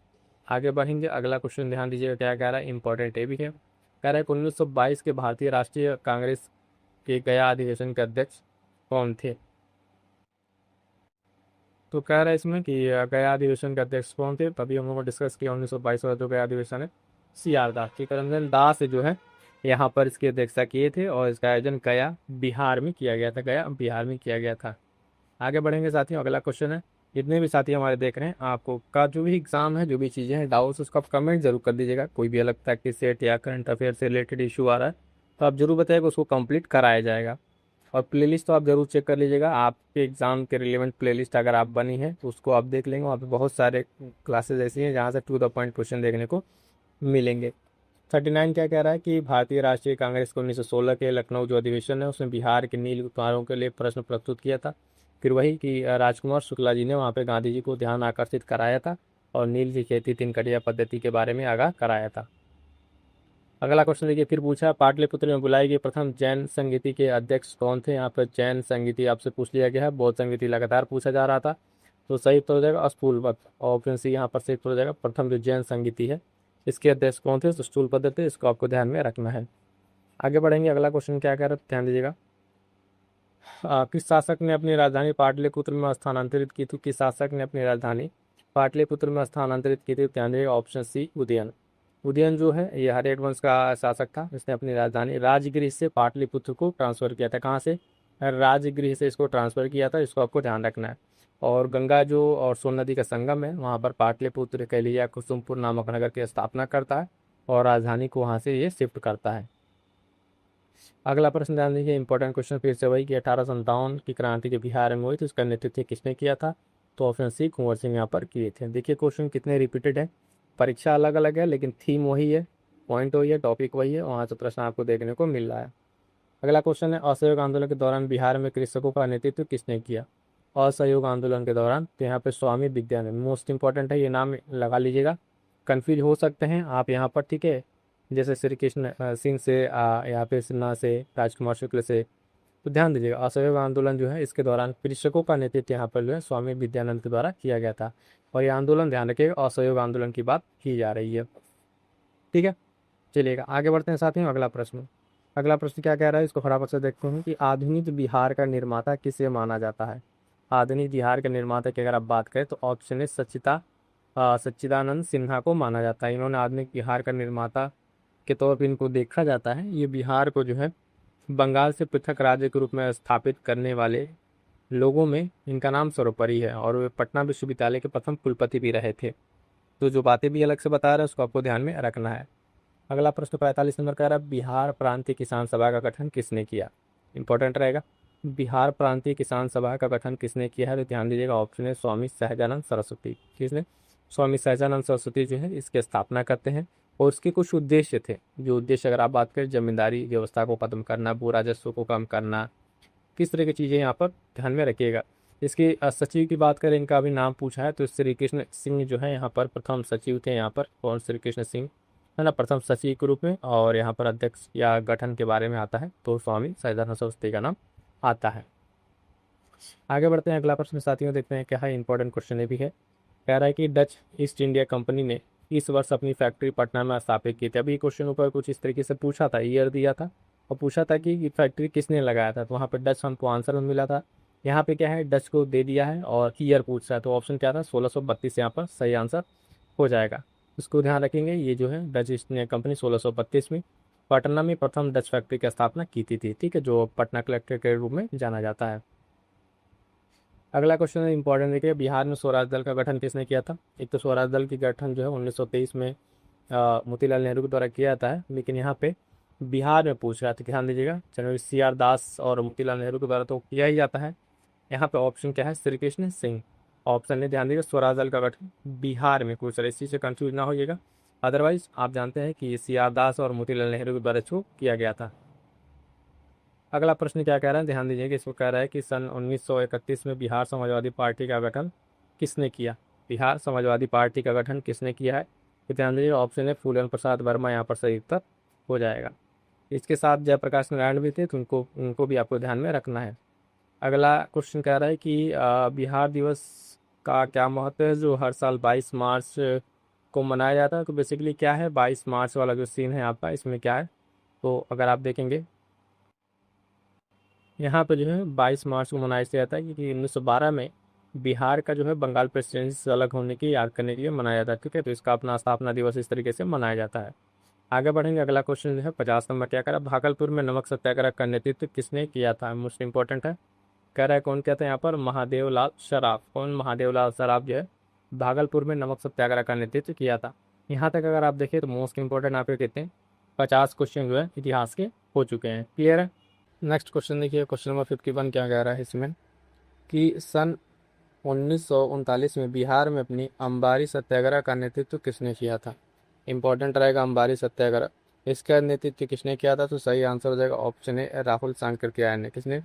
आगे बढ़ेंगे। अगला क्वेश्चन ध्यान दीजिएगा, क्या कह रहा है, इंपॉर्टेंट ये भी है। कह रहा है 1922 के भारतीय राष्ट्रीय कांग्रेस के गया अधिवेशन के अध्यक्ष कौन थे। तो कह रहा है इसमें कि गया अधिवेशन के अध्यक्ष कौन थे, तभी हम लोगों ने डिस्कस किया 1922 वाला जो गया अधिवेशन है, सी.आर. दास, चित्तरंजन दास जो है यहाँ पर इसकी अध्यक्षता किए थे, और इसका आयोजन गया बिहार में किया गया था। गया बिहार में किया गया था। आगे बढ़ेंगे साथियों, अगला क्वेश्चन है, जितने भी साथी हमारे देख रहे हैं, आपको का जो भी एग्जाम है, जो भी चीज़ें हैं, डाउट्स, उसको आप कमेंट जरूर कर दीजिएगा। कोई भी अलग तक कि सेट या करंट अफेयर से रिलेटेड इशू आ रहा है तो आप जरूर बताइएगा, उसको कंप्लीट कराया जाएगा। और प्लेलिस्ट तो आप जरूर चेक कर लीजिएगा, आपके एग्जाम के रिलेवेंट प्लेलिस्ट अगर आप बनी है तो उसको आप देख लेंगे। वहाँ पे बहुत सारे क्लासेज ऐसी हैं जहाँ से टू द पॉइंट क्वेश्चन देखने को मिलेंगे। 39 क्या कह रहा है कि भारतीय राष्ट्रीय कांग्रेस को 1916 के लखनऊ जो अधिवेशन है उसमें बिहार के नील उत्पादों के लिए प्रश्न प्रस्तुत किया था। फिर वही कि राजकुमार शुक्ला जी ने वहाँ पे गांधी जी को ध्यान आकर्षित कराया था, और नील की खेती 3 कड़िया पद्धति के बारे में आगाह कराया था। अगला क्वेश्चन देखिए, फिर पूछा पाटलिपुत्र में बुलाई गई प्रथम जैन संगीति के अध्यक्ष कौन थे। यहाँ पर जैन संगीति आपसे पूछ लिया गया है, बौद्ध संगीति लगातार पूछा जा रहा था। तो सही उत्तर हो जाएगा स्थूलपद, ऑप्शन सी यहाँ पर सही उत्तर हो जाएगा। प्रथम जो जैन संगीति है इसके अध्यक्ष कौन थे, तो स्थूलपद थे। इसको आपको ध्यान में रखना है। आगे बढ़ेंगे, अगला क्वेश्चन क्या कह रहा है, ध्यान दीजिएगा। किस शासक ने अपनी राजधानी पाटलिपुत्र में स्थानांतरित की थी। किस शासक ने अपनी राजधानी पाटलिपुत्र में स्थानांतरित की थी, ध्यान दीजिएगा, ऑप्शन सी उदयन। उदयन जो है ये हरियर वंश का शासक था। इसने अपनी राजधानी राजगृह से पाटलिपुत्र को ट्रांसफर किया था। कहाँ से? राजगृह से इसको ट्रांसफर किया था। इसको आपको ध्यान रखना है। और गंगा जो और सोन नदी का संगम है, वहाँ पर पाटलिपुत्र के लिए कुसुमपुर नामक नगर की स्थापना करता है, और राजधानी को वहाँ से ये शिफ्ट करता है। अगला प्रश्न ध्यान दीजिए, इंपॉर्टेंट क्वेश्चन फिर से वही कि 1857 की क्रांति जो बिहार में हुई थी उसका नेतृत्व किसने किया था, तो ऑप्शन सी कुंवर सिंह यहाँ पर किए थे। देखिए क्वेश्चन कितने रिपीटेड है, परीक्षा अलग अलग है लेकिन थीम वही है, पॉइंट वही है, टॉपिक वही है, वहाँ से प्रश्न आपको देखने को मिल रहा है। अगला क्वेश्चन है, असहयोग आंदोलन के दौरान बिहार में कृषकों का नेतृत्व किसने किया। असहयोग आंदोलन के दौरान, तो यहाँ पे स्वामी विद्यानंद मोस्ट इंपॉर्टेंट है, ये नाम लगा लीजिएगा, कन्फ्यूज हो सकते हैं आप यहाँ पर। ठीक है, जैसे श्री कृष्ण सिंह से यहाँ पे सिन्हा से, राजकुमार शुक्ल से, तो ध्यान दीजिएगा असहयोग आंदोलन जो है इसके दौरान कृषकों का नेतृत्व यहाँ पर जो है स्वामी विद्यानंद के द्वारा किया गया था। और ये आंदोलन ध्यान रखिएगा असहयोग आंदोलन की बात की जा रही है। ठीक है, चलिएगा आगे बढ़ते हैं साथियों। अगला प्रश्न, अगला प्रश्न क्या कह रहा है, इसको फटाफट से देखते हैं कि आधुनिक बिहार का निर्माता किसे माना जाता है। आधुनिक बिहार के निर्माता की अगर आप बात करें तो ऑप्शन है सच्चिदानंद सिन्हा को माना जाता है। इन्होंने आधुनिक बिहार का निर्माता के तौर पर इनको देखा जाता है। ये बिहार को जो है बंगाल से पृथक राज्य के रूप में स्थापित करने वाले लोगों में इनका नाम सर्वोपरि है, और वे पटना विश्वविद्यालय के प्रथम कुलपति भी रहे थे। तो जो बातें भी अलग से बता रहे हैं उसको आपको ध्यान में रखना है। अगला प्रश्न 45 नंबर कह रहा है बिहार प्रांतीय किसान सभा का गठन किसने किया। इंपॉर्टेंट रहेगा। बिहार प्रांतीय किसान सभा का गठन किसने किया है, तो ध्यान दीजिएगा ऑप्शन है स्वामी सहजानंद सरस्वती। किसने? स्वामी सहजानंद सरस्वती जो है इसकी स्थापना करते हैं। और उसके कुछ उद्देश्य थे। जो उद्देश्य अगर आप बात करें, जमींदारी व्यवस्था को खत्म करना, भू राजस्व को कम करना, किस तरह की चीज़ें यहाँ पर ध्यान में रखिएगा। इसके सचिव की बात करें, इनका भी नाम पूछा है, तो श्री कृष्ण सिंह जो है यहाँ पर प्रथम सचिव थे। यहाँ पर कौन? श्री कृष्ण सिंह है ना, प्रथम सचिव के रूप में। और यहाँ पर अध्यक्ष या गठन के बारे में आता है तो स्वामी सहजानंद सरस्वती का नाम आता है। आगे बढ़ते हैं, अगला प्रश्न साथियों देखते हैं क्या है। इंपॉर्टेंट क्वेश्चन ये भी है। कह रहा है कि डच ईस्ट इंडिया कंपनी ने इस वर्ष अपनी फैक्ट्री पटना में स्थापित की थी। अभी क्वेश्चन ऊपर कुछ इस तरीके से पूछा था, ईयर दिया था और पूछा था कि फैक्ट्री किसने लगाया था, तो वहाँ पर डच हमको आंसर में मिला था। यहाँ पे क्या है, डच को दे दिया है और ईयर पूछ रहा है, तो ऑप्शन क्या था 1632 यहाँ पर सही आंसर हो जाएगा। इसको ध्यान रखेंगे, ये जो है डच ईस्ट इंडिया कंपनी 1632 में पटना में प्रथम डच फैक्ट्री की स्थापना की थी। ठीक है, जो पटना कलेक्टर के रूप में जाना जाता है। अगला क्वेश्चन है इंपॉर्टेंट, देखिए बिहार में स्वराज दल का गठन किसने किया था। एक तो स्वराज दल की गठन जो है 1923 में मोतीलाल नेहरू के द्वारा किया जाता है, लेकिन यहाँ पे बिहार में पूछ रहा था, ध्यान दीजिएगा। जनरल CR दास और मोतीलाल नेहरू के द्वारा तो किया ही जाता है। यहाँ पे ऑप्शन क्या है, श्री कृष्ण सिंह। ऑप्शन ने ध्यान दीजिएगा, स्वराज दल का गठन बिहार में पूछ रहा है, इसी से कंफ्यूज ना होइएगा। अदरवाइज आप जानते हैं कि ये CR दास और मोतीलाल नेहरू के द्वारा जो किया गया था। अगला प्रश्न क्या कह रहा है, ध्यान दीजिएगा। इसको कह रहा है कि सन 1931 में बिहार समाजवादी पार्टी का गठन किसने किया। बिहार समाजवादी पार्टी का गठन किसने किया है, तो ध्यान दीजिए ऑप्शन है फूलन प्रसाद वर्मा यहाँ पर सही उत्तर हो जाएगा। इसके साथ जयप्रकाश नारायण भी थे, तो उनको भी आपको ध्यान में रखना है। अगला क्वेश्चन कह रहा है कि बिहार दिवस का क्या महत्व है जो हर साल 22 मार्च को मनाया जाता है। तो बेसिकली क्या है, 22 मार्च वाला जो सीन है आपका, इसमें क्या है, तो अगर आप देखेंगे यहाँ पे जो है 22 मार्च को मनाया जाता है, क्योंकि 1912 में बिहार का जो है बंगाल प्रेसिडेंसी से अलग होने की याद करने के लिए मनाया जाता है। ठीक है, तो इसका अपना स्थापना दिवस इस तरीके से मनाया जाता है। आगे बढ़ेंगे, अगला क्वेश्चन जो है 50 नंबर क्या करा, भागलपुर में नमक सत्याग्रह का नेतृत्व किसने किया था। मोस्ट इंपॉर्टेंट है। कह रहा है कौन कहते हैं यहाँ पर, महादेव लाल सराफ। कौन? महादेव लाल सराफ जो है भागलपुर में नमक सत्याग्रह का नेतृत्व किया था। यहाँ तक अगर आप देखें तो मोस्ट इंपॉर्टेंट आपके कितने 50 क्वेश्चन जो है इतिहास के हो चुके हैं। क्लियर है। नेक्स्ट क्वेश्चन देखिए, क्वेश्चन नंबर 51 क्या कह रहा है इसमें कि सन 1939 में बिहार में अपनी अंबारी सत्याग्रह का नेतृत्व किसने किया था। इंपॉर्टेंट रहेगा अंबारी सत्याग्रह, इसका नेतृत्व किसने किया था, तो सही आंसर हो जाएगा ऑप्शन है राहुल सांकृत्यायन ने। किसने?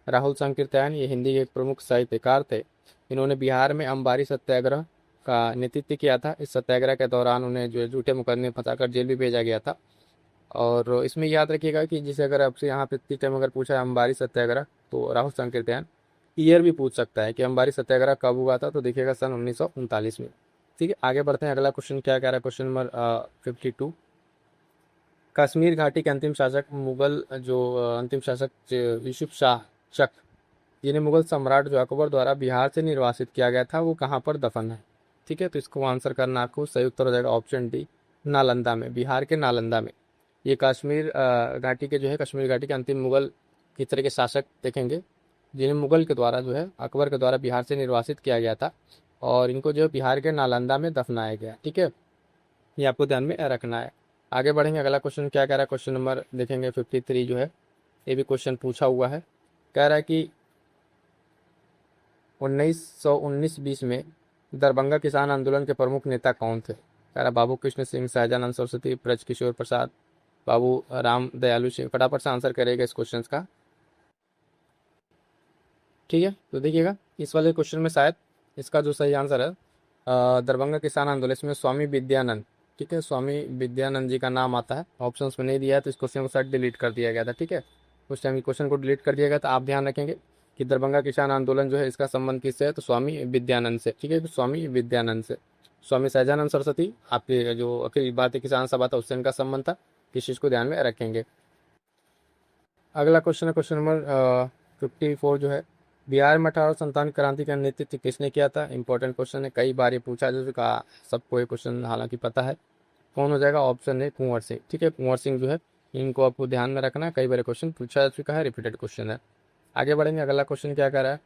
राहुल सांकृत्यायन। ये हिंदी के एक प्रमुख साहित्यकार थे। इन्होंने बिहार में अंबारी सत्याग्रह का नेतृत्व किया था। इस सत्याग्रह के दौरान उन्हें जो है झूठे मुकदमे फंसाकर जेल भी भेजा गया था। और इसमें याद रखिएगा कि जिसे अगर आपसे यहाँ पे इतनी टाइम अगर पूछा है अंबारी सत्याग्रह, तो राहुल सांकृत्यायन ईयर भी पूछ सकता है कि अंबारी सत्याग्रह कब हुआ था, तो देखिएगा सन 1939 में। ठीक है, आगे बढ़ते हैं। अगला क्वेश्चन क्या कह रहा है, क्वेश्चन नंबर 52। कश्मीर घाटी के अंतिम शासक मुगल जो अंतिम शासक यूसुफ शाह शक, जिन्हें मुगल सम्राट जो अकबर द्वारा बिहार से निर्वासित किया गया था, वो कहाँ पर दफन है। ठीक है, तो इसको आंसर करना आपको सही उत्तर हो जाएगा ऑप्शन डी, नालंदा में, बिहार के नालंदा में। ये कश्मीर घाटी के जो है कश्मीर घाटी के अंतिम मुगल किस तरह के शासक देखेंगे, जिन्हें मुगल के द्वारा जो है अकबर के द्वारा बिहार से निर्वासित किया गया था, और इनको जो है बिहार के नालंदा में दफनाया गया। ठीक है, ये आपको ध्यान में रखना है। आगे बढ़ेंगे, अगला क्वेश्चन क्या कह रहा है, क्वेश्चन नंबर देखेंगे 53 जो है, ये भी क्वेश्चन पूछा हुआ है। कह रहा है कि 1919-20 में दरभंगा किसान आंदोलन के प्रमुख नेता कौन थे। कह रहा बाबू कृष्ण सिंह, सहजानंद सरस्वती, ब्रजकिशोर प्रसाद, बाबू राम दयालु सिंह। फटाफट से आंसर करेगा इस क्वेश्चन का। ठीक है, तो देखिएगा इस वाले क्वेश्चन में शायद इसका जो सही आंसर है दरभंगा किसान आंदोलन, इसमें स्वामी विद्यानंद। ठीक है, स्वामी विद्यानंद जी का नाम आता है। ऑप्शंस में नहीं दिया है तो इस क्वेश्चन को शायद डिलीट कर दिया गया था। ठीक है, उस टाइम क्वेश्चन को डिलीट कर दिया गया, तो आप ध्यान रखेंगे कि दरभंगा किसान आंदोलन जो है इसका संबंध किससे है, तो स्वामी विद्यानंद से। ठीक है, तो स्वामी विद्यानंद से। स्वामी सहजानंद सरस्वती आपके जो अखिल भारतीय किसान सभा था उससे इनका संबंध था। इस चीज़ को ध्यान में रखेंगे। अगला क्वेश्चन है क्वेश्चन नंबर 54 जो है, बिहार में 1857 क्रांति का नेतृत्व किसने किया था। इंपॉर्टेंट क्वेश्चन है, कई बार ये पूछा जा चुका, सबको ये क्वेश्चन हालांकि पता है। कौन हो जाएगा, ऑप्शन है कुंवर सिंह। ठीक है, कुंवर सिंह जो है इनको आपको ध्यान में रखना है, कई बार क्वेश्चन पूछा जा चुका है, रिपीटेड क्वेश्चन है। आगे बढ़ेंगे, अगला क्वेश्चन क्या कर रहा है,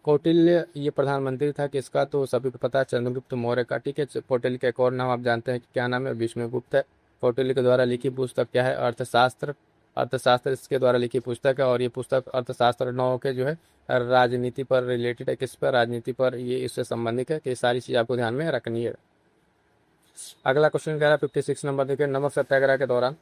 कौटिल्य ये प्रधानमंत्री था किसका, तो सभी को पता है चंद्रगुप्त मौर्य का। ठीक है, कौटिल्य का एक और नाम आप जानते हैं कि क्या नाम है, विष्णुगुप्त है। कौटिल्य के द्वारा लिखी पुस्तक क्या है? अर्थशास्त्र। अर्थशास्त्र इसके द्वारा लिखी पुस्तक है, और ये पुस्तक अर्थशास्त्र 9 के जो है राजनीति पर रिलेटेड है। किस पर? राजनीति पर, ये इससे संबंधित है। कि ये सारी चीज़ आपको ध्यान में रखनी है। अगला क्वेश्चन कह रहा है 56 नंबर, देखिए, नमक सत्याग्रह के दौरान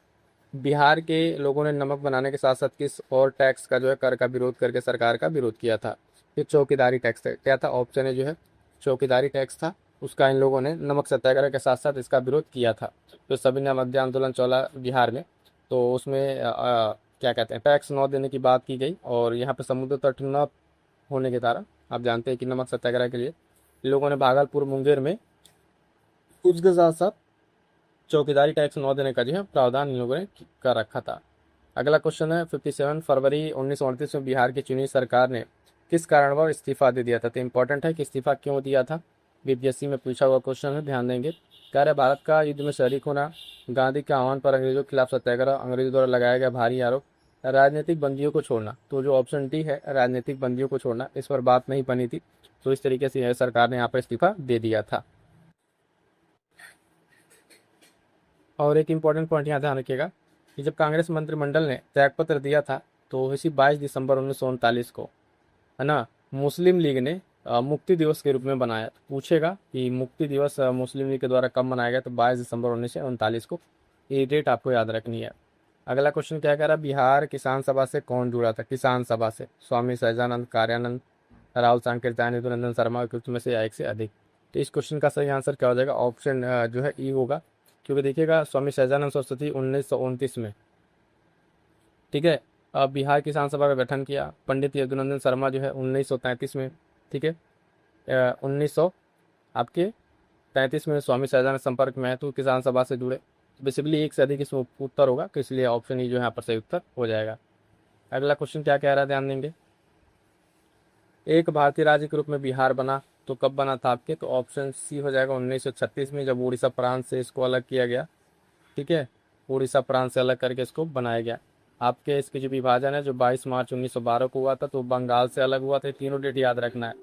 बिहार के लोगों ने नमक बनाने के साथ साथ किस और टैक्स का जो है कर का विरोध करके सरकार का विरोध किया था? ये चौकीदारी टैक्स है। क्या था? ऑप्शन है जो है चौकीदारी टैक्स था, उसका इन लोगों ने नमक सत्याग्रह के साथ साथ इसका विरोध किया था। तो सभी ने मध्य आंदोलन चला बिहार में, तो उसमें क्या कहते हैं, टैक्स न देने की बात की गई। और यहाँ पे समुद्र तट न होने के कारण आप जानते हैं कि नमक सत्याग्रह के लिए लोगों ने भागलपुर, मुंगेर में उसके साथ साथ चौकीदारी टैक्स न देने का जो है प्रावधान इन लोगों ने कर रखा था। अगला क्वेश्चन है 57, फरवरी 1938 में बिहार की चुनी सरकार ने किस कारणवश इस्तीफा दे दिया था? तो इंपॉर्टेंट है कि इस्तीफा क्यों दिया था, बीपीएससी में पूछा हुआ क्वेश्चन है, ध्यान देंगे। कह रहे भारत का युद्ध में शरीक होना, गांधी के आह्वान पर अंग्रेजों के खिलाफ सत्याग्रह, अंग्रेजों द्वारा लगाया गया भारी आरोप, राजनीतिक बंदियों को छोड़ना। तो जो ऑप्शन डी है राजनीतिक बंदियों को छोड़ना, इस पर बात नहीं बनी थी, तो इस तरीके से सरकार ने यहाँ पर इस्तीफा दे दिया था। और एक इम्पॉर्टेंट पॉइंट यहाँ ध्यान रखिएगा कि जब कांग्रेस मंत्रिमंडल ने त्यागपत्र दिया था तो इसी 22 दिसंबर 1939 को, है ना, मुस्लिम लीग ने मुक्ति दिवस के रूप में बनाया। तो पूछेगा कि मुक्ति दिवस मुस्लिम लीग के द्वारा कब मनाया गया? तो 22 दिसंबर 1939 को। ये डेट आपको याद रखनी है। अगला क्वेश्चन क्या कह रहा है? बिहार किसान सभा से कौन जुड़ा था? किसान सभा से स्वामी सहजानंद, कार्यानंद, राहुल सांकृत्यायन, यदुनंदन शर्मा के में से एक से अधिक। तो इस क्वेश्चन का सही आंसर क्या हो जाएगा? ऑप्शन जो है ई होगा। क्योंकि देखिएगा स्वामी सहजानंद सरस्वती 1929 में, ठीक है, बिहार किसान सभा का गठन किया। पंडित यदुनंदन शर्मा जो है 1933 में, ठीक है, 1900 आपके 33 में स्वामी सहजानंद संपर्क में है, तो किसान सभा से जुड़े। बेसिकली एक से अधिक इसमें उत्तर होगा, तो इसलिए ऑप्शन ई जो है यहाँ पर सही उत्तर हो जाएगा। अगला क्वेश्चन क्या कह रहा है, ध्यान देंगे। एक भारतीय राज्य के रूप में बिहार बना तो कब बना था आपके? तो ऑप्शन सी हो जाएगा 1936 में, जब उड़ीसा प्रांत से इसको अलग किया गया। ठीक है, उड़ीसा प्रांत से अलग करके इसको बनाया गया। आपके इसके जो विभाजन है जो 22 मार्च 1912 को हुआ था, तो बंगाल से अलग हुआ था। तीनों डेट याद रखना है।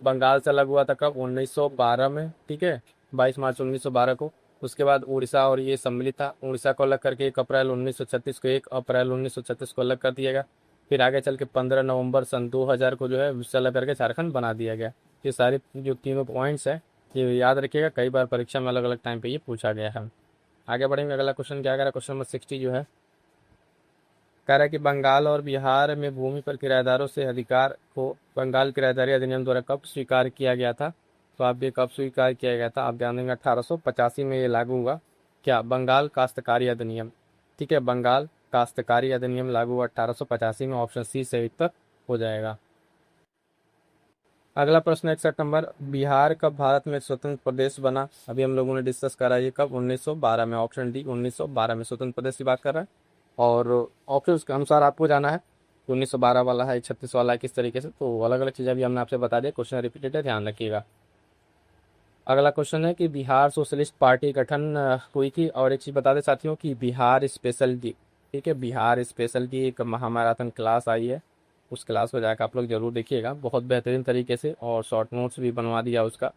बंगाल से अलग हुआ था कब? 1912 में, ठीक है, 22 मार्च 1912 को। उसके बाद उड़ीसा और ये सम्मिलित था। उड़ीसा को अलग करके 1 अप्रैल 1936 को, 1 अप्रैल 1936 को अलग कर दिया गया। फिर आगे चल के 15 नवंबर सन 2000 को जो है विषय अलग करके झारखंड बना दिया गया। ये सारे जो तीनों पॉइंट्स है ये याद रखिएगा, कई बार परीक्षा में अलग अलग टाइम पे ये पूछा गया है। आगे बढ़ेंगे। अगला क्वेश्चन क्या कह रहा है? क्वेश्चन नंबर 60 जो है कह रहा है कि बंगाल और बिहार में भूमि पर किराएदारों से अधिकार को बंगाल किराएदारी अधिनियम द्वारा कब स्वीकार किया गया था? तो आप ये कब स्वीकार किया गया था? आप ध्यान देंगे 1885 में ये लागू हुआ। क्या? बंगाल काश्तकारी अधिनियम। ठीक है, बंगाल काश्तकारी अधिनियम लागू हुआ 1885 में। ऑप्शन सी सही उत्तर हो जाएगा। अगला प्रश्न 61 नंबर, बिहार कब भारत में स्वतंत्र प्रदेश बना? अभी हम लोगों ने डिस्कस करा ये कब? 1912 में। ऑप्शन डी 1912 में स्वतंत्र प्रदेश की बात कर रहा है। और ऑप्शन के अनुसार आपको जाना है, 1912 वाला है, 36 वाला है, किस तरीके से। तो अलग अलग चीज़ें भी हमने आपसे बता दिया, क्वेश्चन रिपीटेड है, ध्यान रखिएगा। अगला क्वेश्चन है कि बिहार सोशलिस्ट पार्टी गठन हुई थी। और एक चीज़ बता दें साथियों कि बिहार स्पेशल की, ठीक है, बिहार स्पेशल की एक महामैराथन क्लास आई है, उस क्लास को जाकर आप लोग जरूर देखिएगा, बहुत बेहतरीन तरीके से। और शॉर्ट नोट्स भी बनवा दिया उसका,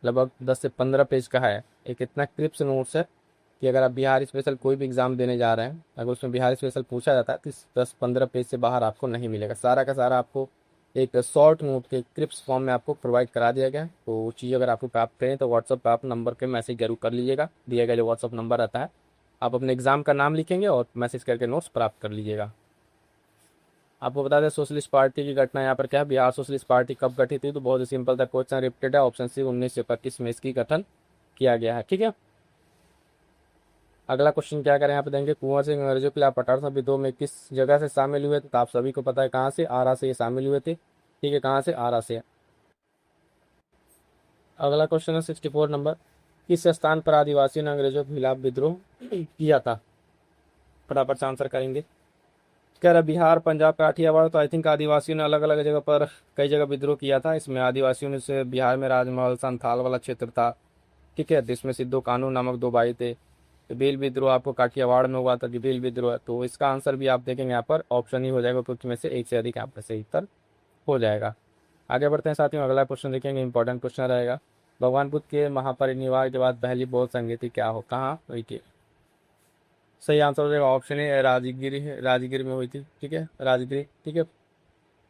लगभग 10 से 15 पेज का है। एक इतना क्रिप्स नोट्स है कि अगर आप बिहार स्पेशल कोई भी एग्जाम देने जा रहे हैं, अगर उसमें बिहार स्पेशल पूछा जाता है तो 10-15 पेज से बाहर आपको नहीं मिलेगा। सारा का सारा आपको एक शॉर्ट नोट के क्रिप्स फॉर्म में आपको प्रोवाइड करा दिया गया है। तो वो चीज़ अगर आपको प्राप्त करें तो व्हाट्सअप पर आप नंबर पे मैसेज जरूर कर लीजिएगा, दिया गया जो व्हाट्सअप नंबर रहता है। आप अपने एग्जाम का नाम लिखेंगे और मैसेज करके नोट्स प्राप्त कर लीजिएगा। आपको बता दें सोशलिस्ट पार्टी की घटना यहाँ पर क्या है, बिहार सोशलिस्ट पार्टी कब गठित हुई? तो बहुत ही सिंपल था, क्वेश्चन रिपीटेड है। ऑप्शन सी 1931 में इसकी गठन किया गया है। ठीक है, अगला क्वेश्चन क्या करें यहाँ पे देंगे, कुंवर सिंह अंग्रेजों के खिलाफ 1800 विद्रोह में किस जगह से शामिल हुए थे? तो आप सभी को पता है कहाँ से, आरा से ये शामिल हुए थे। ठीक है, कहाँ से? आरा से। अगला क्वेश्चन है 64 नंबर, किस स्थान पर आदिवासियों ने अंग्रेजों के खिलाफ विद्रोह किया था? फटाफट से आंसर करेंगे। कह रहा बिहार, पंजाब, काठियावाड़। तो आई थिंक आदिवासियों ने अलग अलग जगह पर कई जगह विद्रोह किया था। इसमें आदिवासियों ने से बिहार में राजमहल, संथाल वाला क्षेत्र था, ठीक है, जिसमें सिद्धू कानू नामक 2 भाई थे। भील विद्रोह आपको काठियावाड़ में हुआ था, भील विद्रोह। तो इसका आंसर भी आप देखेंगे यहाँ पर ऑप्शन ही हो जाएगा, क्योंकि में से एक से अधिक यहाँ पर सही उत्तर हो जाएगा। आगे बढ़ते हैं साथियों, अगला क्वेश्चन देखेंगे, इंपॉर्टेंट क्वेश्चन रहेगा। भगवान बुद्ध के महापरिनिर्वाण के बाद पहली बौद्ध संगीति क्या हो, कहाँ हुई थी? सही आंसर हो जाएगा ऑप्शन ए राजगिरी है, राजगिरी में हुई थी। ठीक है, राजगिरी। ठीक है,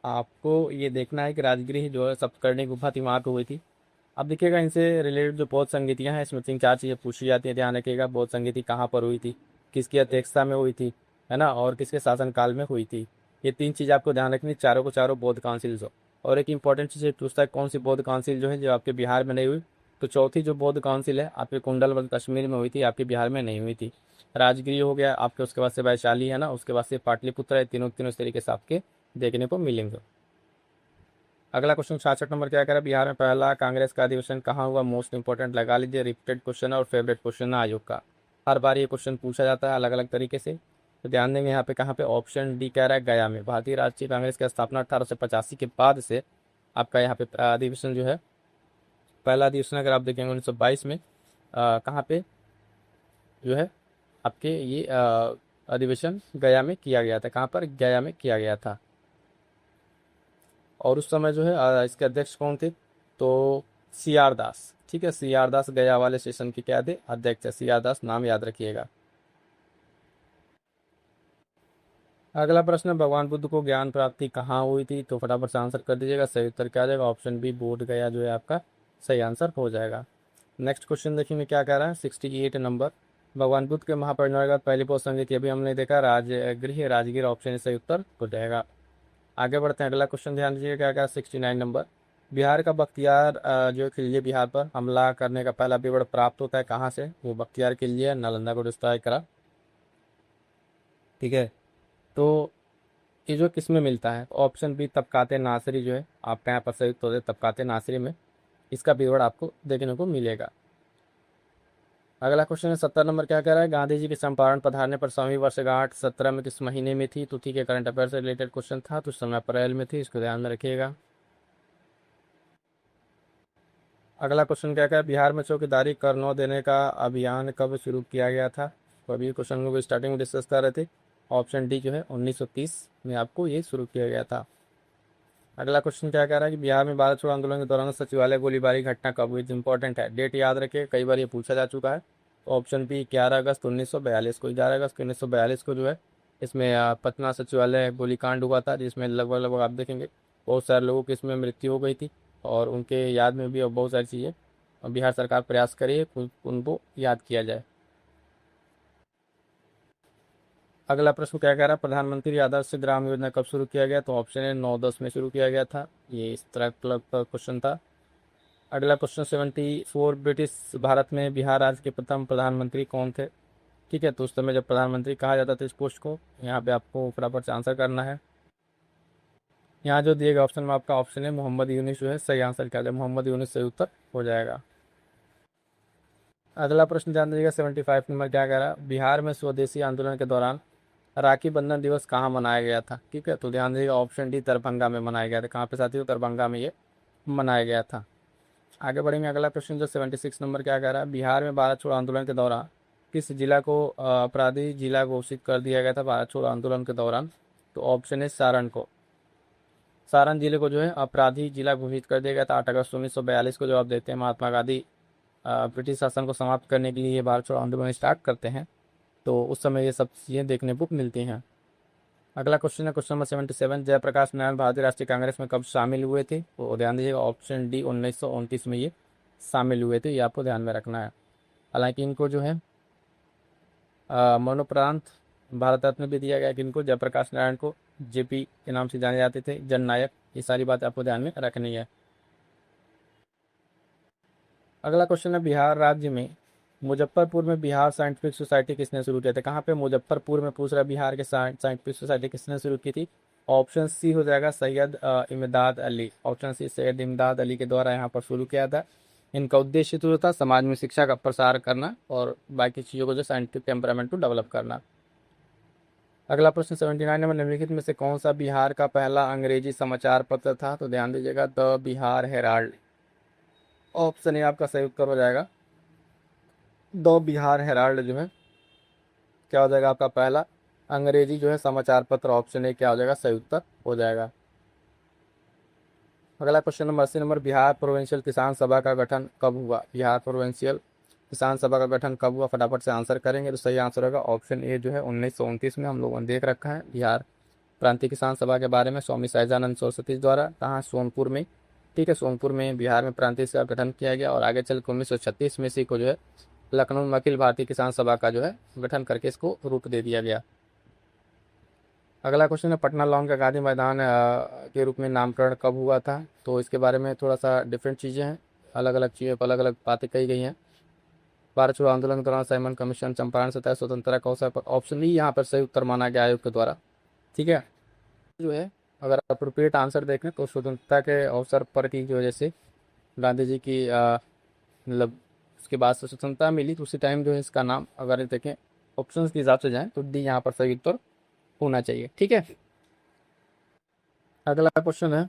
आपको ये देखना है कि राजगिरी जो है सप्तकर्णी गुफा थी वहाँ पे हुई थी। अब देखिएगा इनसे रिलेटेड जो बौद्ध संगीतियाँ हैं इसमें 3-4 चीज़ें पूछी जाती हैं, ध्यान रखिएगा। बौद्ध संगीति कहाँ पर हुई थी, किसकी अध्यक्षता में हुई थी, है ना, और किसके शासनकाल में हुई थी। ये 3 चीज़ आपको ध्यान रखनी, चारों को चारों बौद्ध काउंसिल्स हो। और एक इंपॉर्टेंट चीज़ पूछता है कौन सी बौद्ध काउंसिल जो है जो आपके बिहार में नहीं हुई, तो चौथी जो बौद्ध काउंसिल है आपके कुंडलवल कश्मीर में हुई थी, आपके बिहार में नहीं हुई थी। राजगिरी हो गया आपके, उसके बाद से वैशाली है ना, उसके बाद से पाटलिपुत्र है, तीनों तीनों इस तरीके से आपके देखने को मिलेंगे। अगला क्वेश्चन 66 नंबर क्या कह रहा है, बिहार में पहला कांग्रेस का अधिवेशन कहाँ हुआ। मोस्ट इंपोर्टेंट लगा लीजिए, रिपीटेड क्वेश्चन है और फेवरेट क्वेश्चन है आयोग का। हर बार ये क्वेश्चन पूछा जाता है अलग अलग तरीके से, तो ध्यान देंगे यहाँ पे। कहाँ पे, ऑप्शन डी कह रहा है गया में। भारतीय राष्ट्रीय कांग्रेस की स्थापना 1885 के बाद से आपका यहाँ पे अधिवेशन जो है, पहला अधिवेशन अगर आप देखेंगे 1922 में कहाँ पे जो है आपके ये अधिवेशन गया में किया गया था। कहाँ पर, गया में किया गया था। और उस समय जो है इसके अध्यक्ष कौन थे, तो सी आर दास। ठीक है, सी आर दास गया वाले सेशन के क्या थे, अध्यक्ष है। सी आर दास नाम याद रखिएगा। अगला प्रश्न है, भगवान बुद्ध को ज्ञान प्राप्ति कहाँ हुई थी, तो फटाफट से आंसर कर दीजिएगा। सही उत्तर क्या आ जाएगा, ऑप्शन बी बोध गया जो है आपका सही आंसर हो जाएगा। नेक्स्ट क्वेश्चन देखेंगे क्या कह रहा है, 68 नंबर। भगवान बुद्ध के महापरिनिर्वाण के बाद पहली बौद्ध संगीत अभी हमने देखा राजगृह राजगीर, ऑप्शन सही उत्तर हो जाएगा। आगे बढ़ते हैं, अगला क्वेश्चन ध्यान दीजिएगा क्या क्या, 69 नंबर। बिहार का बख्तियार जो खिलजी बिहार पर हमला करने का पहला विवरण प्राप्त होता है कहाँ से, वो बख्तियार खिलजी है, नालंदा को डिस्ट्रॉय करा। ठीक है, तो ये जो किस में मिलता है, ऑप्शन बी तबकाते नासरी जो है आपका यहाँ पर सही उत्तर है, तबकाते नासरी में इसका विवरण आपको देखने को मिलेगा। अगला क्वेश्चन है 70 नंबर क्या कह रहा है, गांधी जी के चंपारण पधारने पर 100वीं वर्षगांठ 17 में किस महीने में थी, तो ठीक है, करंट अफेयर से रिलेटेड क्वेश्चन था, तो उस समय अप्रैल में थी, इसको ध्यान में रखिएगा। अगला क्वेश्चन क्या क्या है, बिहार में चौकीदारी कर नौ देने का अभियान कब शुरू किया गया था, तो अभी क्वेश्चन को स्टार्टिंग में डिस्कस कर रहे थे। ऑप्शन डी जो है 1930 में आपको ये शुरू किया गया था। अगला क्वेश्चन क्या कह रहा है कि बिहार में भारत छोड़ो आंदोलन के दौरान सचिवालय गोलीबारी घटना कब हुई, इंपॉर्टेंट है, डेट याद रखिए, कई बार ये पूछा जा चुका है। तो ऑप्शन बी 11 अगस्त 1942 को, 11 अगस्त 1942 को जो है इसमें पटना सचिवालय गोलीकांड हुआ था, जिसमें लगभग लगभग आप देखेंगे बहुत सारे लोगों की इसमें मृत्यु हो गई थी, और उनके याद में भी अब बहुत सारी चीज़ें बिहार सरकार प्रयास करी है उनको याद किया जाए। अगला प्रश्न क्या कह रहा है, प्रधानमंत्री आदर्श ग्राम योजना कब शुरू किया गया, तो ऑप्शन है 9-10 में शुरू किया गया था, ये इस तरह का क्वेश्चन था। अगला क्वेश्चन 74, ब्रिटिश भारत में बिहार राज्य के प्रथम प्रधानमंत्री कौन थे। ठीक है, तो उस समय जब प्रधानमंत्री कहा जाता था इस पोस्ट को, यहाँ पे आपको फटाफट से आंसर करना है। यहाँ जो दिए गए ऑप्शन में आपका ऑप्शन है मोहम्मद यूनिस जो है सही आंसर क्या है, मोहम्मद यूनिस सही उत्तर हो जाएगा। अगला प्रश्न ध्यान दीजिएगा 75 नंबर क्या कह रहा है, बिहार में स्वदेशी आंदोलन के दौरान राखी बंधन दिवस कहाँ मनाया गया था। ठीक है, तो ध्यान दीजिएगा ऑप्शन डी दरभंगा में मनाया गया था। कहाँ पे साथियों, दरभंगा में ये मनाया गया था। आगे बढ़ेंगे, अगला क्वेश्चन जो 76 नंबर क्या कह रहा है, बिहार में भारत छोड़ो आंदोलन के दौरान किस जिला को अपराधी जिला घोषित कर दिया गया था भारत छोड़ो आंदोलन के दौरान, तो ऑप्शन है सारण को। सारण जिले को जो है अपराधी जिला घोषित कर दिया गया था 8 अगस्त 1942 को। जब आप देखते हैं महात्मा गांधी ब्रिटिश शासन को समाप्त करने के लिए ये भारत छोड़ो आंदोलन स्टार्ट करते हैं, तो उस समय ये सब चीज़ें देखने को मिलती हैं। अगला क्वेश्चन है क्वेश्चन नंबर 77, जयप्रकाश नारायण भारतीय राष्ट्रीय कांग्रेस में कब शामिल हुए थे, तो ध्यान दीजिएगा ऑप्शन डी 1929 में ये शामिल हुए थे, ये आपको ध्यान में रखना है। हालांकि इनको जो है मरणोपरांत भारत रत्न भी दिया गया कि इनको, जयप्रकाश नारायण को जेपी के नाम से जाने जाते थे, जननायक, ये सारी बात आपको ध्यान में रखनी है। अगला क्वेश्चन है, बिहार राज्य में मुजफ्फरपुर में बिहार साइंटिफिक सोसाइटी किसने शुरू किया था। कहाँ पे, मुजफ्फरपुर में पूछ रहा है, बिहार के साइंटिफिक सोसाइटी किसने शुरू की थी। ऑप्शन सी हो जाएगा सैयद इमदाद अली, ऑप्शन सी सैयद इमदाद अली के द्वारा यहाँ पर शुरू किया था। इनका उद्देश्य तो था समाज में शिक्षा का प्रसार करना और बाकी चीज़ों को जो साइंटिफिक टेम्परामेंट को डेवलप करना। अगला प्रश्न 79 नंबर, निम्नलिखित में से कौन सा बिहार का पहला अंग्रेजी समाचार पत्र था, तो ध्यान दीजिएगा the Bihar Herald, option A आपका सही उत्तर हो जाएगा। द बिहार हेराल्ड जो है क्या हो जाएगा आपका पहला अंग्रेजी जो है समाचार पत्र, ऑप्शन ए क्या हो जाएगा सही उत्तर हो जाएगा। अगला question number 80 number, Bihar provincial किसान सभा का गठन कब हुआ। बिहार प्रोविंशियल किसान सभा का गठन कब हुआ, फटाफट से आंसर करेंगे। तो सही आंसर होगा ऑप्शन ए जो है 1929 में। हम लोगों ने देख रखा है बिहार प्रांतीय किसान सभा के बारे में स्वामी सहजानंद सरस्वती द्वारा, कहाँ, सोनपुर में। ठीक है, सोनपुर में बिहार में प्रांतीय का गठन किया गया और आगे चल के 1936 में इसी को जो है लखनऊ में अखिल भारतीय किसान सभा का जो है गठन करके इसको रूप दे दिया गया। अगला क्वेश्चन है पटना लॉन का गांधी मैदान के रूप में नामकरण कब हुआ था। तो इसके बारे में थोड़ा सा डिफरेंट चीज़ें हैं, अलग अलग चीज़ों पर अलग अलग बातें कही गई हैं। भारत छोड़ो आंदोलन के दौरान साइमन कमीशन, चंपारण सत्याग्रह, स्वतंत्रता का अवसर पर। ऑप्शन ई यहाँ पर सही उत्तर माना गया आयोग के द्वारा। ठीक है, जो है अगर अप्रोप्रिएट आंसर देखें तो स्वतंत्रता के अवसर पर की वजह से गांधी जी की मतलब उसके बाद से स्वतंत्रता मिली, तो उसी टाइम जो है इसका नाम अगर देखें ऑप्शन के हिसाब से जाएं तो डी यहाँ पर सही उत्तर होना चाहिए। ठीक है, अगला क्वेश्चन है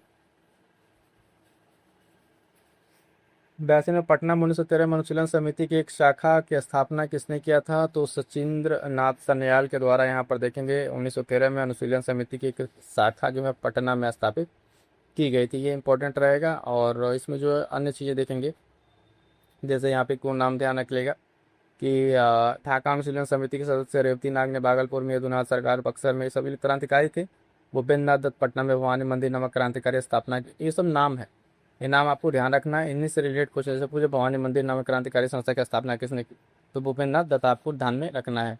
82 में पटना में 1913 में अनुशीलन समिति की एक शाखा की स्थापना किसने किया था। तो सचिंद्र नाथ सन्याल के द्वारा यहाँ पर देखेंगे 1913 में अनुशीलन समिति की एक शाखा जो है पटना में स्थापित की गई थी। ये इंपॉर्टेंट रहेगा। और इसमें जो है अन्य चीज़ें देखेंगे, जैसे यहाँ पे कौन नाम ध्यान रखिएगा कि ढाका अनुशीलन समिति के सदस्य रेवती नाग ने भागलपुर में, यदुनाथ सरकार बक्सर में, सभी क्रांतिकारी थे। भूपेंद्र नाथ दत्त पटना में भवानी मंदिर नामक क्रांतिकारी स्थापना की। ये सब नाम है, ये नाम आपको ध्यान रखना है। इन्हीं से रिलेटेड क्वेश्चन जैसे पूछे भवानी मंदिर नामक क्रांतिकारी संस्था की स्थापना किसने की, तो भूपेंद्र नाथ दत्त आपको ध्यान में रखना है।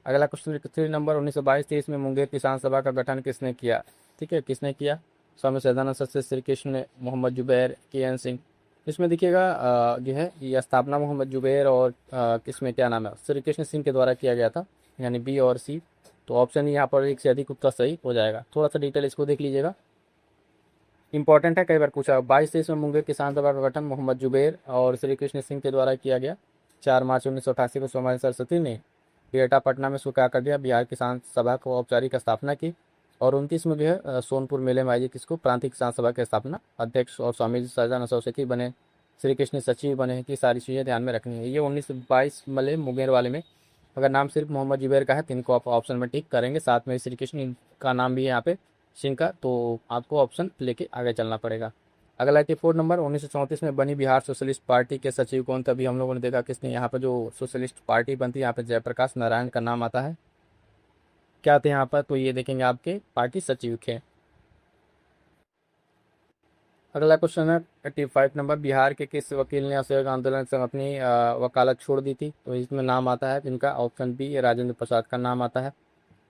अगला क्वेश्चन 3 नंबर 1922-23 में मुंगेर किसान सभा का गठन किसने किया। ठीक है, किसने किया, स्वामी सहजानंद सरस्वती, श्री कृष्ण, मोहम्मद जुबैर, के.एन. सिंह। इसमें देखिएगा जो है ये स्थापना मोहम्मद जुबैर और किसमें क्या नाम है श्री कृष्ण सिंह के द्वारा किया गया था, यानी बी और सी। तो ऑप्शन यहाँ पर एक से अधिक उत्तर सही हो जाएगा। थोड़ा सा डिटेल इसको देख लीजिएगा, इंपॉर्टेंट है, कई बार पूछा। 22-23 में मुंगेर किसान सभा का गठन मोहम्मद जुबैर और श्री कृष्ण सिंह के द्वारा किया गया। 4 मार्च 1988 को स्वामी सरस्वती ने बिहटा पटना में स्वीकार कर दिया, बिहार किसान सभा को औपचारिक स्थापना की। और 29 में जो है सोनपुर मेले में आयोजित किसको, प्रांतीय किसान सभा की स्थापना, अध्यक्ष और स्वामी सहजानंद सरस्वती बने, श्री कृष्ण सचिव बने। की सारी चीज़ें ध्यान में रखनी है। ये 1922 मले मुंगेर वाले में अगर नाम सिर्फ मोहम्मद जुबैर का है तो इनको आप ऑप्शन में टिक करेंगे, साथ में श्री कृष्ण का नाम भी है यहाँ पे सिंह का, तो आपको ऑप्शन लेके आगे चलना पड़ेगा। अगला 84 नंबर 1934 में बनी बिहार सोशलिस्ट पार्टी के सचिव कौन थे। अभी हम लोगों ने देखा किसने यहाँ पर जो सोशलिस्ट पार्टी बनती है, यहाँ पे जयप्रकाश नारायण का नाम आता है। क्या थे यहाँ पर, तो ये देखेंगे आपके पार्टी सचिव थे। अगला क्वेश्चन है 85 नंबर बिहार के किस वकील ने असहयोग आंदोलन से अपनी वकालत छोड़ दी थी। तो इसमें नाम आता है इनका, ऑप्शन बी राजेंद्र प्रसाद का नाम आता है।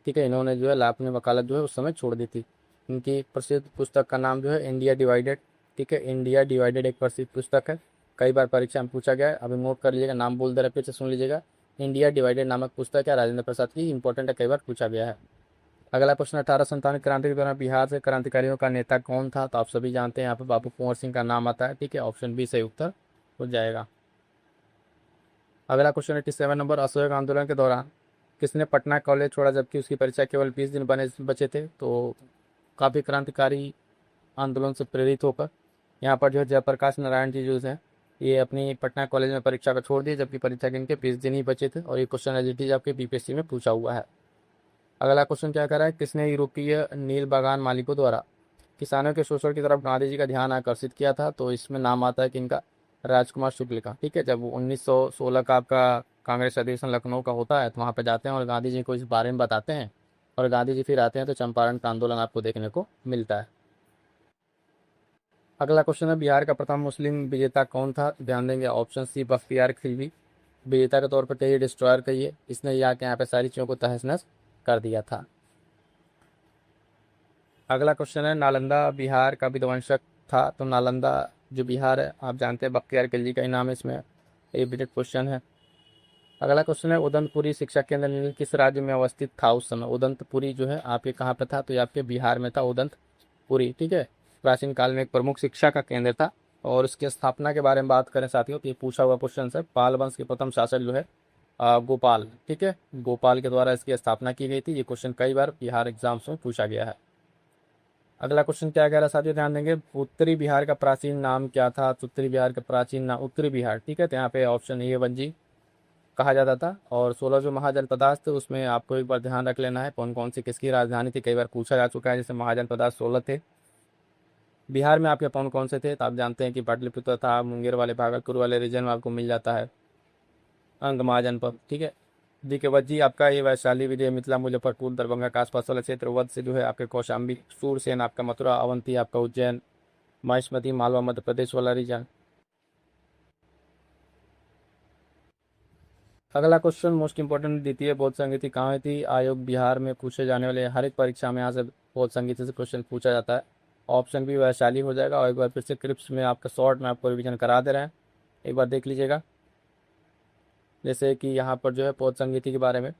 ठीक है, इन्होंने जो है अपनी वकालत जो है उस समय छोड़ दी थी। इनकी प्रसिद्ध पुस्तक का नाम जो है इंडिया डिवाइडेड। ठीक है, इंडिया डिवाइडेड एक प्रसिद्ध पुस्तक है, कई बार परीक्षा में पूछा गया है। अभी नोट कर लीजिएगा, नाम बोल दे रहे फिर से सुन लीजिएगा। इंडिया डिवाइडेड नामक पुस्तक है राजेंद्र प्रसाद की, इंपॉर्टेंट है, कई बार पूछा गया है। अगला क्वेश्चन 1897 क्रांति के दौरान बिहार से क्रांतिकारियों का नेता कौन था। तो आप सभी जानते हैं यहाँ पे बाबू कुंवर सिंह का नाम आता है। ठीक है, ऑप्शन बी सही उत्तर हो जाएगा। अगला क्वेश्चन 87 नंबर असहयोग आंदोलन के दौरान किसने पटना कॉलेज छोड़ा जबकि उसकी परीक्षा केवल 20 दिन बचे थे। तो काफ़ी क्रांतिकारी आंदोलन से प्रेरित होकर यहाँ पर जो है जयप्रकाश नारायण जी जो है ये अपनी पटना कॉलेज में परीक्षा को छोड़ दिए, जबकि परीक्षा के इनके 20 दिन ही बचे थे। और ये क्वेश्चन एज इट इज आपके बीपीएससी में पूछा हुआ है। अगला क्वेश्चन क्या कर रहा है, किसने यूरोपीय नील बागान मालिकों द्वारा किसानों के शोषण की तरफ गांधी जी का ध्यान आकर्षित किया था। तो इसमें नाम आता है कि इनका राजकुमार शुक्ल का। ठीक है, जब 1916 का आपका कांग्रेस अधिवेशन लखनऊ का होता है तो वहाँ पे जाते हैं और गांधी जी को इस बारे में बताते हैं, और गांधी जी फिर आते हैं तो चंपारण का आंदोलन आपको देखने को मिलता है। अगला क्वेश्चन है बिहार का प्रथम मुस्लिम विजेता कौन था। ध्यान देंगे, ऑप्शन सी बख्तियार खिलजी। विजेता के तौर पर कहिए, डिस्ट्रॉयर कहिए, इसने यहाँ पे सारी चीज़ों को तहस नहस कर दिया था। अगला क्वेश्चन है नालंदा बिहार का विध्वंसक था। तो नालंदा जो बिहार है आप जानते हैं बख्तियार खिलजी का ही नाम है, इसमें एबिटेड क्वेश्चन है। अगला क्वेश्चन है उदंतपुरी शिक्षा केंद्र किस राज्य में अवस्थित था उस समय। उदंतपुरी जो है आपके कहाँ पे था, तो ये आपके बिहार में था उदंतपुरी। ठीक है, प्राचीन काल में एक प्रमुख शिक्षा का केंद्र था। और इसकी स्थापना के बारे में बात करें साथियों तो ये पूछा हुआ क्वेश्चन है। पाल वंश के प्रथम शासक जो है गोपाल। ठीक है, गोपाल के द्वारा इसकी स्थापना की गई थी। ये क्वेश्चन कई बार बिहार एग्जाम्स में पूछा गया है। अगला क्वेश्चन क्या कह रहा है साथियों, ध्यान देंगे, उत्तरी बिहार का प्राचीन नाम क्या था। तो उत्तरी बिहार का प्राचीन नाम उत्तरी बिहार। ठीक है, तो यहाँ पे ऑप्शन ए वंजी कहा जाता था। और 16 जो महाजनपदास थे उसमें आपको एक बार ध्यान रख लेना है कौन कौन सी किसकी राजधानी थी, कई बार पूछा जा चुका है। जैसे महाजनपदास 16 थे। बिहार में आपके कौन कौन से थे, तो आप जानते हैं कि पाटलिपुत्र था, मुंगेर वाले भागलपुर वाले रीजन में आपको मिल जाता है। अंग महाजनपद, ठीक है। दी के वजी आपका ये वैशाली, विजय, मिथिला, मुजफ्फरपुर, दरभंगा के आसपास वाला क्षेत्र। वध से जो है आपके कौशाम्बी, सूरसेन आपका मथुरा, अवंती आपका उज्जैन, महिष्मती मालवा मध्य प्रदेश वाला रीजन। अगला क्वेश्चन मोस्ट इंपोर्टेंट, द्वितीय बौद्ध संगीति कहाँ थी? आयोग बिहार में पूछे जाने वाले हर एक परीक्षा में यहाँ से बौद्ध संगीति से क्वेश्चन पूछा जाता है। ऑप्शन भी वैशाली हो जाएगा। और एक बार फिर से क्रिप्स में आपका शॉर्ट में आपको रिवीजन करा दे रहे हैं, एक बार देख लीजिएगा। जैसे कि यहाँ पर जो है बौद्ध संगीति के बारे में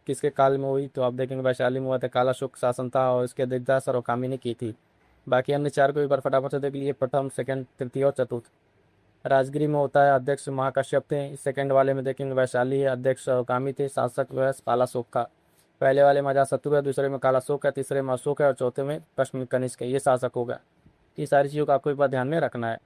किसके काल में हुई, तो आप देखेंगे वैशाली में हुआ था, काला शुक शासन था और इसके दिग्गज सरोकामी ने की थी। बाकी हमने चार को एक बार फटाफट से देख लिए, प्रथम, सेकंड, तृतीय और चतुर्थ। राजगिरी में होता है, अध्यक्ष महाकश्यप थे। सेकंड वाले में देखेंगे वैशाली है, अध्यक्ष सरोकामी थे, शासक जो है काला शोक का। पहले वाले में अजातशत्रु है, दूसरे में काला शोक है, तीसरे में अशोक है और चौथे में कश्मीर कनिष्क है, ये शासक होगा। ये सारी चीज़ों को आपको एक बार ध्यान में रखना है।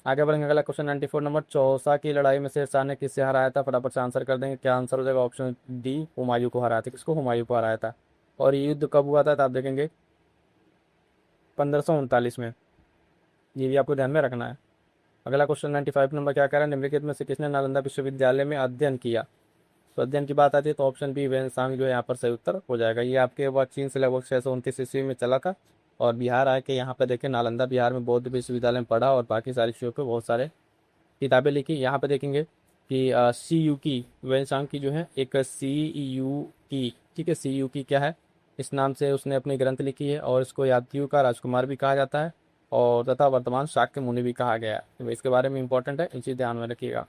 आगे बढ़ेंगे, अगला क्वेश्चन 94 नंबर, चौसा की लड़ाई में शेरशाह ने किससे हराया था? फटाफट से आंसर कर देंगे। क्या आंसर हो जाएगा? ऑप्शन डी, हुमायूं को हराया था। किसको? हुमायूं को हराया था। और ये युद्ध कब हुआ था? तो आप देखेंगे 1539 में। ये भी आपको ध्यान में रखना है। अगला क्वेश्चन 95 नंबर क्या कह रहा है? निम्नलिखित में से किसने नालंदा विश्वविद्यालय में अध्ययन किया? तो अध्ययन की बात आती है तो ऑप्शन बी, वेनसांग जो है यहाँ पर सही उत्तर हो जाएगा। ये आपके वह चीन से लगभग 629 ईस्वी में चला था और बिहार आके यहाँ पर देखें नालंदा बिहार में बौद्ध विश्वविद्यालय में पढ़ा और बाकी सारी चीज़ों पर बहुत सारे किताबें लिखी। यहाँ पे देखेंगे कि सी यू की, वेनसांग की जो है एक सी यू की, ठीक है, सी यू की क्या है, इस नाम से उसने अपनी ग्रंथ लिखी है और इसको यादव का राजकुमार भी कहा जाता है और तथा वर्तमान शाक्य मुनि भी कहा गया है। तो इसके बारे में इंपॉर्टेंट है, इन चीज़ ध्यान में रखिएगा।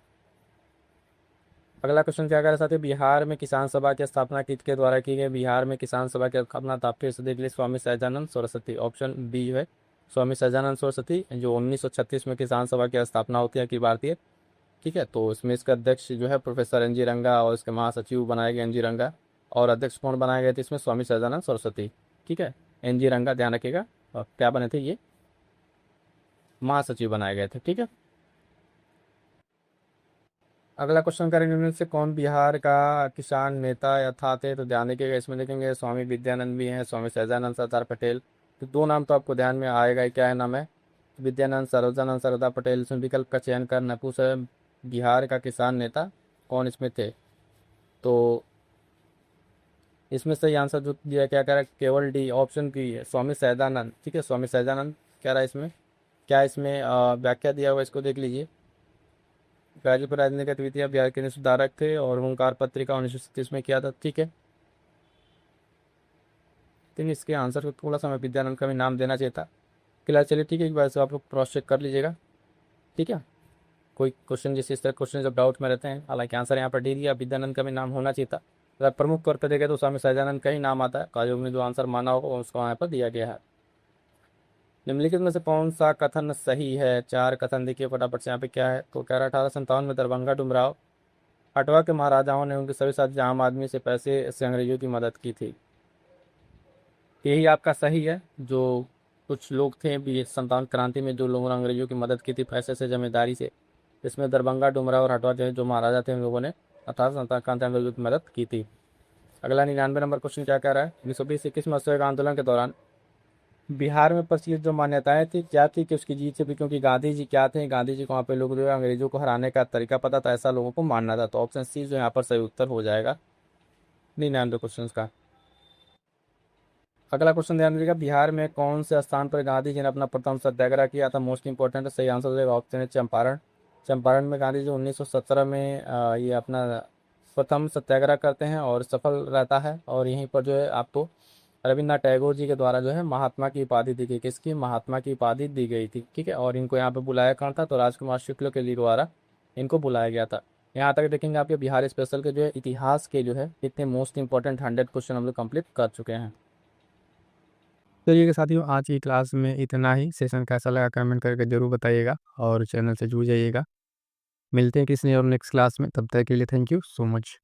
अगला क्वेश्चन क्या कह रहा है? बिहार में किसान सभा की स्थापना किसके द्वारा की गई? बिहार में किसान सभा की स्थापना आप फिर से देख लीजिए, स्वामी सहजानंद सरस्वती। ऑप्शन बी जो है स्वामी सहजानंद सरस्वती, जो 1936 में किसान सभा की स्थापना होती है, कि भारतीय, ठीक है। तो इसमें इसका अध्यक्ष जो है प्रोफेसर एन जी रंगा और इसके महासचिव बनाए गए एन जी रंगा। और अध्यक्ष कौन बनाए गए थे इसमें? स्वामी सहजानंद सरस्वती, ठीक है। एन जी रंगा, ध्यान रखिएगा। और क्या बने थे ये? महासचिव बनाए गए थे, ठीक है। अगला क्वेश्चन करेंगे, इनमें से कौन बिहार का किसान नेता या था थे? तो ध्यान रखिएगा, इसमें देखेंगे स्वामी विद्यानंद भी हैं, स्वामी सहजानंद सरदार पटेल। तो दो नाम तो आपको ध्यान में आएगा ही, क्या है नाम है? विद्यानंद सरोजानंद सरदार पटेल। इसमें विकल्प का चयन करना पूछ रहे हैं, बिहार का किसान नेता कौन इसमें थे? तो इसमें सही आंसर जो दिया, क्या कह रहा है? केवल डी, ऑप्शन बी है, स्वामी सहजानंद, ठीक है। स्वामी सहजानंद कह रहा है इसमें। क्या इसमें व्याख्या दिया हुआ, इसको देख लीजिए। गाजीपुर राजनीति गतिविधियाँ बिहार के सुधारक थे और ओंकार पत्रिका 1937 में किया था, ठीक है। लेकिन इसके आंसर को थोड़ा सा मैं विद्यानंद का भी नाम देना चाहिए था। फिलहाल चलिए, ठीक है, एक बार से आप लोग क्रॉस चेक कर लीजिएगा, ठीक है। कोई क्वेश्चन जैसे इस तरह क्वेश्चन जब डाउट में रहते हैं, हालांकि आंसर यहाँ पर डी दिया, विद्यानंद का भी नाम होना चाहिए था। अगर प्रमुख तौर पर देखें तो स्वामी सहजानंद का ही नाम आता है, काजोग ने जो आंसर माना होगा उसको यहाँ पर दिया गया है। निम्नलिखित में से कौन सा कथन सही है? चार कथन देखिए फटाफट से यहाँ पे क्या है। तो कह रहा 1857 में दरभंगा डुमराव हटवा के महाराजाओं ने उनके सभी साथी आम आदमी से पैसे से अंग्रेजों की मदद की थी। यही आपका सही है। जो कुछ लोग थे भी 57 क्रांति में, जो लोगों ने अंग्रेजों की मदद की थी पैसे से, जमींदारी से, इसमें दरभंगा डुमराव और हटवा जो महाराजा थे उन लोगों ने 1857 क्रांति अंग्रेजों की मदद की थी। अगला 99 नंबर क्वेश्चन क्या कह रहा है? 1920-21 में असहयोग आंदोलन के दौरान बिहार में प्रचलित जो मान्यताएं थी क्या थी कि उसकी जीत से भी, क्योंकि गांधी जी क्या थे, गांधी जी को वहाँ पे लोग जो है अंग्रेजों को हराने का तरीका पता था, ऐसा लोगों को मानना था। तो ऑप्शन सी जो यहाँ पर सही उत्तर हो जाएगा 99 क्वेश्चन का। अगला क्वेश्चन ध्यान दीजिएगा, बिहार में कौन से स्थान पर गांधी जी ने अपना प्रथम सत्याग्रह किया था? मोस्ट इंपॉर्टेंट है, सही आंसर हो जाएगा ऑप्शन है चंपारण। चंपारण में गांधी जी 1917 में ये अपना प्रथम सत्याग्रह करते हैं और सफल रहता है। और यहीं पर जो है आपको रविन्द्रनाथ टैगोर जी के द्वारा जो है महात्मा की उपाधि दी गई। किसकी? महात्मा की उपाधि दी गई थी, ठीक है। और इनको यहाँ पे बुलाया कौन था? तो राजकुमार शुक्ल के लिए द्वारा इनको बुलाया गया था। यहाँ तक देखेंगे आपके बिहार स्पेशल के जो है इतिहास के जो है इतने मोस्ट इंपॉर्टेंट 100 क्वेश्चन हम लोग कंप्लीट कर चुके हैं। चलिए साथियों, आज की क्लास में इतना ही। सेशन कैसा लगा कमेंट करके जरूर बताइएगा और चैनल से जुड़ जाइएगा। मिलते हैं किसी और नेक्स्ट क्लास में, तब तक के लिए थैंक यू सो मच।